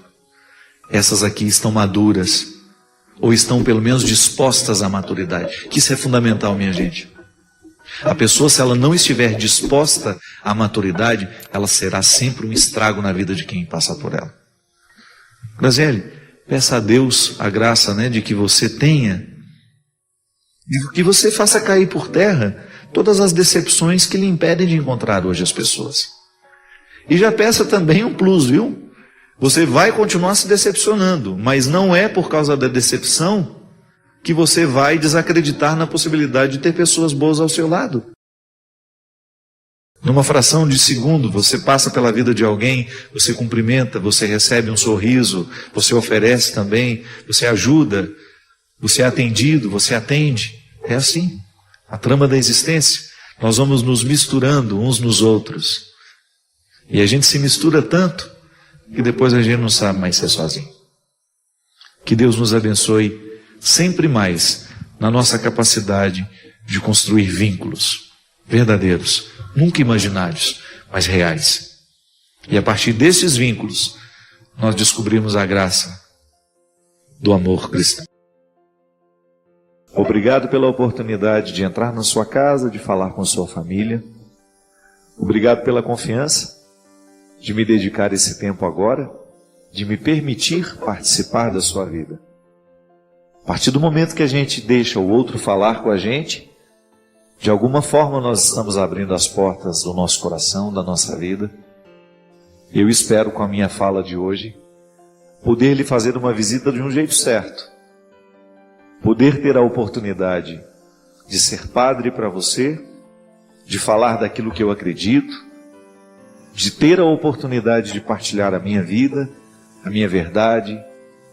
Speaker 1: Essas aqui estão maduras, ou estão pelo menos dispostas à maturidade. Que isso é fundamental, minha gente. A pessoa, se ela não estiver disposta à maturidade, ela será sempre um estrago na vida de quem passa por ela. Graziele, peça a Deus a graça, de que você tenha, e que você faça cair por terra todas as decepções que lhe impedem de encontrar hoje as pessoas.
Speaker 2: E já peça também um plus, viu? Você vai continuar se decepcionando, mas não é por causa da decepção que você vai desacreditar na possibilidade de ter pessoas boas ao seu lado. Numa fração de segundo, você passa pela vida de alguém, você cumprimenta, você recebe um sorriso, você oferece também, você ajuda, você é atendido, você atende. É assim, a trama da existência. Nós vamos nos misturando uns nos outros. E a gente se mistura tanto que depois a gente não sabe mais ser sozinho. Que Deus nos abençoe sempre mais na nossa capacidade de construir vínculos verdadeiros, nunca imaginários, mas reais. E a partir desses vínculos, nós descobrimos a graça do amor cristão.
Speaker 3: Obrigado pela oportunidade de entrar na sua casa, de falar com sua família. Obrigado pela confiança de me dedicar esse tempo agora, de me permitir participar da sua vida. A partir do momento que a gente deixa o outro falar com a gente, de alguma forma nós estamos abrindo as portas do nosso coração, da nossa vida. Eu espero, com a minha fala de hoje, poder lhe fazer uma visita de um jeito certo. Poder ter a oportunidade de ser padre para você, de falar daquilo que eu acredito, de ter a oportunidade de partilhar a minha vida, a minha verdade,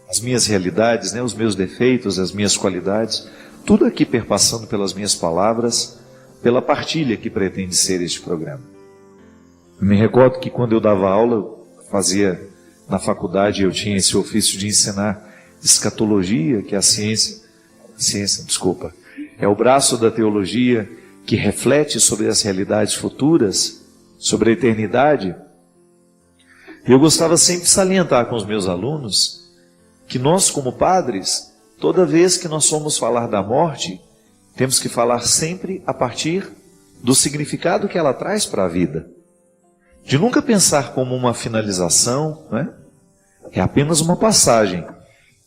Speaker 3: as minhas realidades, os meus defeitos, as minhas qualidades, tudo aqui perpassando pelas minhas palavras, pela partilha que pretende ser este programa. Eu me recordo que quando eu dava aula, fazia na faculdade, eu tinha esse ofício de ensinar escatologia, que é é o braço da teologia que reflete sobre as realidades futuras, sobre a eternidade. Eu gostava sempre de salientar com os meus alunos que nós, como padres, toda vez que nós formos falar da morte, temos que falar sempre a partir do significado que ela traz para a vida. De nunca pensar como uma finalização, é apenas uma passagem.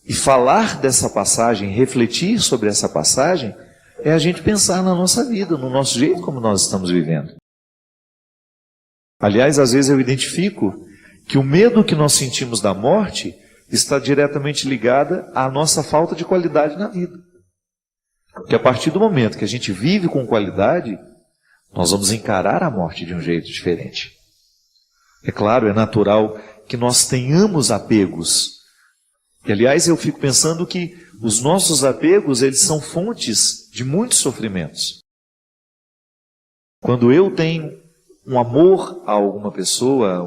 Speaker 3: E falar dessa passagem, refletir sobre essa passagem, é a gente pensar na nossa vida, no nosso jeito como nós estamos vivendo. Aliás, às vezes eu identifico que o medo que nós sentimos da morte está diretamente ligada à nossa falta de qualidade na vida. Porque a partir do momento que a gente vive com qualidade, nós vamos encarar a morte de um jeito diferente. É claro, é natural que nós tenhamos apegos. E aliás, eu fico pensando que os nossos apegos, eles são fontes de muitos sofrimentos. Quando eu tenho um amor a alguma pessoa,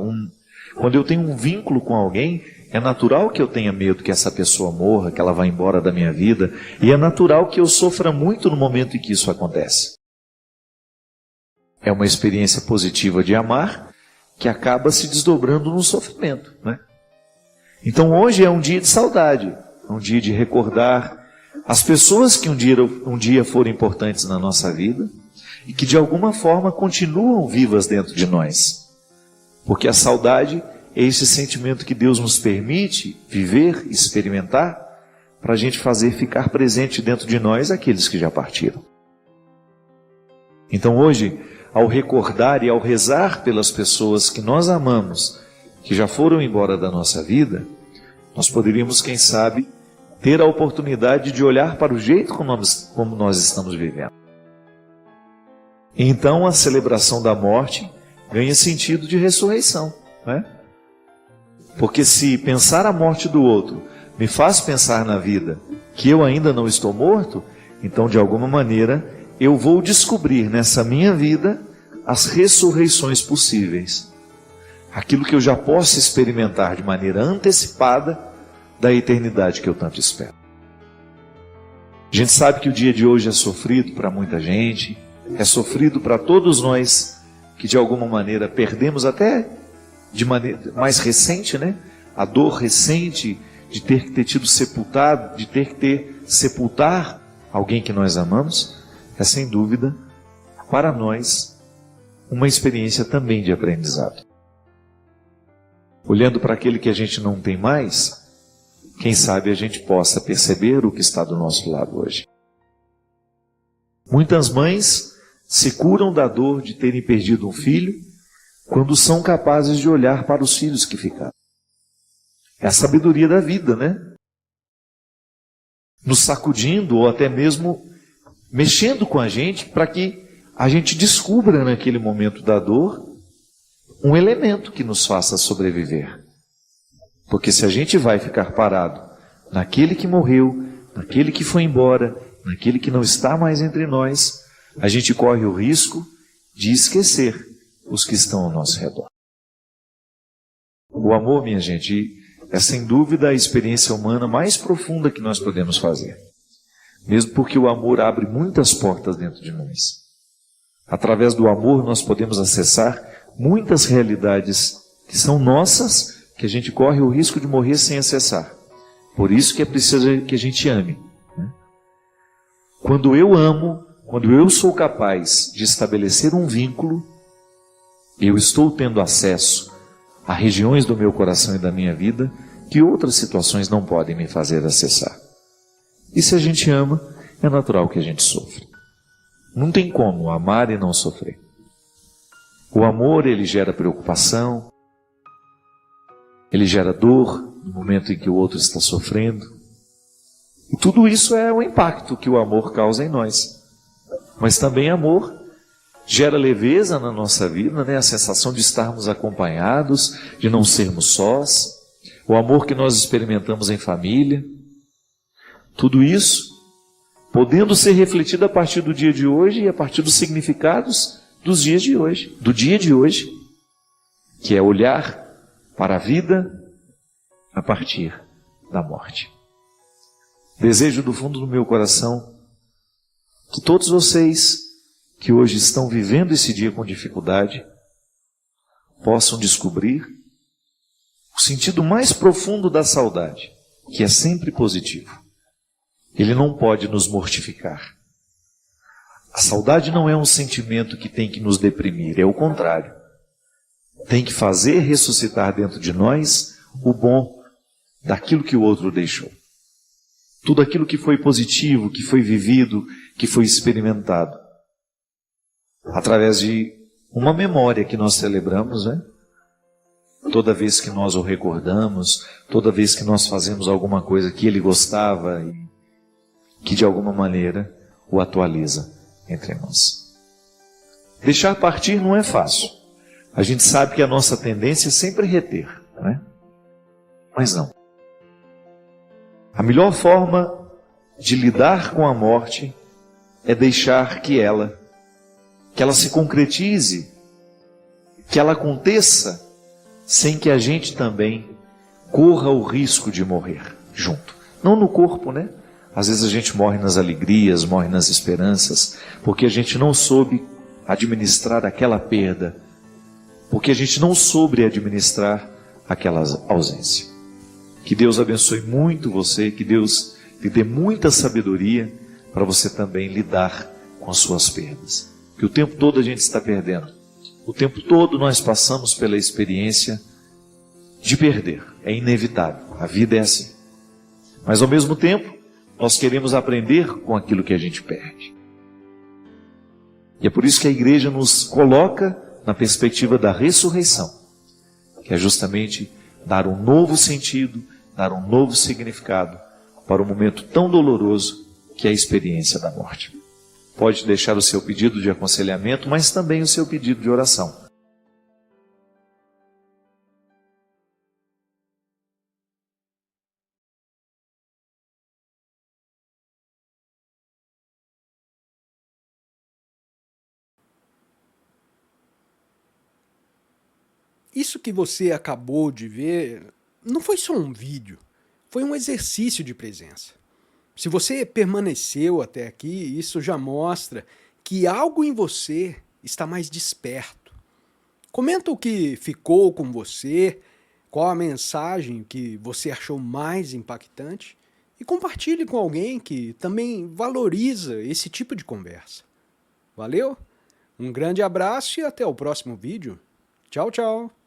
Speaker 3: quando eu tenho um vínculo com alguém, é natural que eu tenha medo que essa pessoa morra, que ela vá embora da minha vida, e é natural que eu sofra muito no momento em que isso acontece. É uma experiência positiva de amar, que acaba se desdobrando no sofrimento, Então hoje é um dia de saudade, um dia de recordar as pessoas que um dia foram importantes na nossa vida e que de alguma forma continuam vivas dentro de nós. Porque a saudade é esse sentimento que Deus nos permite viver, experimentar, para a gente fazer ficar presente dentro de nós aqueles que já partiram. Então hoje, ao recordar e ao rezar pelas pessoas que nós amamos, que já foram embora da nossa vida, nós poderíamos, quem sabe, ter a oportunidade de olhar para o jeito como nós estamos vivendo. Então a celebração da morte ganha sentido de ressurreição, Porque se pensar a morte do outro me faz pensar na vida que eu ainda não estou morto, então de alguma maneira eu vou descobrir nessa minha vida as ressurreições possíveis. Aquilo que eu já posso experimentar de maneira antecipada da eternidade que eu tanto espero. A gente sabe que o dia de hoje é sofrido para muita gente, é sofrido para todos nós que de alguma maneira perdemos até de maneira mais recente, a dor recente de ter que ter tido sepultado, de ter que sepultar alguém que nós amamos, é sem dúvida para nós uma experiência também de aprendizado. Olhando para aquele que a gente não tem mais, quem sabe a gente possa perceber o que está do nosso lado hoje. Muitas mães se curam da dor de terem perdido um filho quando são capazes de olhar para os filhos que ficaram. É a sabedoria da vida, né? Nos sacudindo ou até mesmo mexendo com a gente para que a gente descubra naquele momento da dor um elemento que nos faça sobreviver. Porque se a gente vai ficar parado naquele que morreu, naquele que foi embora, naquele que não está mais entre nós, a gente corre o risco de esquecer os que estão ao nosso redor. O amor, minha gente, é sem dúvida a experiência humana mais profunda que nós podemos fazer. Mesmo porque o amor abre muitas portas dentro de nós. Através do amor nós podemos acessar muitas realidades que são nossas, que a gente corre o risco de morrer sem acessar. Por isso que é preciso que a gente ame. Quando eu amo, quando eu sou capaz de estabelecer um vínculo, eu estou tendo acesso a regiões do meu coração e da minha vida que outras situações não podem me fazer acessar. E se a gente ama, é natural que a gente sofra. Não tem como amar e não sofrer. O amor, ele gera preocupação, ele gera dor no momento em que o outro está sofrendo. E tudo isso é o impacto que o amor causa em nós. Mas também amor gera leveza na nossa vida, né? A sensação de estarmos acompanhados, de não sermos sós. O amor que nós experimentamos em família. Tudo isso podendo ser refletido a partir do dia de hoje e a partir dos significados dos dias de hoje, do dia de hoje, que é olhar para a vida a partir da morte. Desejo do fundo do meu coração que todos vocês que hoje estão vivendo esse dia com dificuldade possam descobrir o sentido mais profundo da saudade, que é sempre positivo. Ele não pode nos mortificar. A saudade não é um sentimento que tem que nos deprimir, é o contrário. Tem que fazer ressuscitar dentro de nós o bom daquilo que o outro deixou. Tudo aquilo que foi positivo, que foi vivido, que foi experimentado. Através de uma memória que nós celebramos, né? Toda vez que nós o recordamos, toda vez que nós fazemos alguma coisa que ele gostava e que de alguma maneira o atualiza entre nós. Deixar partir não é fácil. A gente sabe que a nossa tendência é sempre reter, não é? Mas não. A melhor forma de lidar com a morte é deixar que ela se concretize, que ela aconteça, sem que a gente também corra o risco de morrer junto. Não no corpo, né? Às vezes a gente morre nas alegrias, morre nas esperanças, porque a gente não soube administrar aquela perda, porque a gente não soube administrar aquela ausência. Que Deus abençoe muito você, que Deus lhe dê muita sabedoria para você também lidar com as suas perdas. Que o tempo todo a gente está perdendo. O tempo todo nós passamos pela experiência de perder. É inevitável. A vida é assim. Mas ao mesmo tempo, nós queremos aprender com aquilo que a gente perde. E é por isso que a igreja nos coloca na perspectiva da ressurreição, que é justamente dar um novo sentido, dar um novo significado para um momento tão doloroso que é a experiência da morte. Pode deixar o seu pedido de aconselhamento, mas também o seu pedido de oração.
Speaker 4: Isso que você acabou de ver não foi só um vídeo, foi um exercício de presença. Se você permaneceu até aqui, isso já mostra que algo em você está mais desperto. Comenta o que ficou com você, qual a mensagem que você achou mais impactante e compartilhe com alguém que também valoriza esse tipo de conversa. Valeu? Um grande abraço e até o próximo vídeo. Tchau, tchau!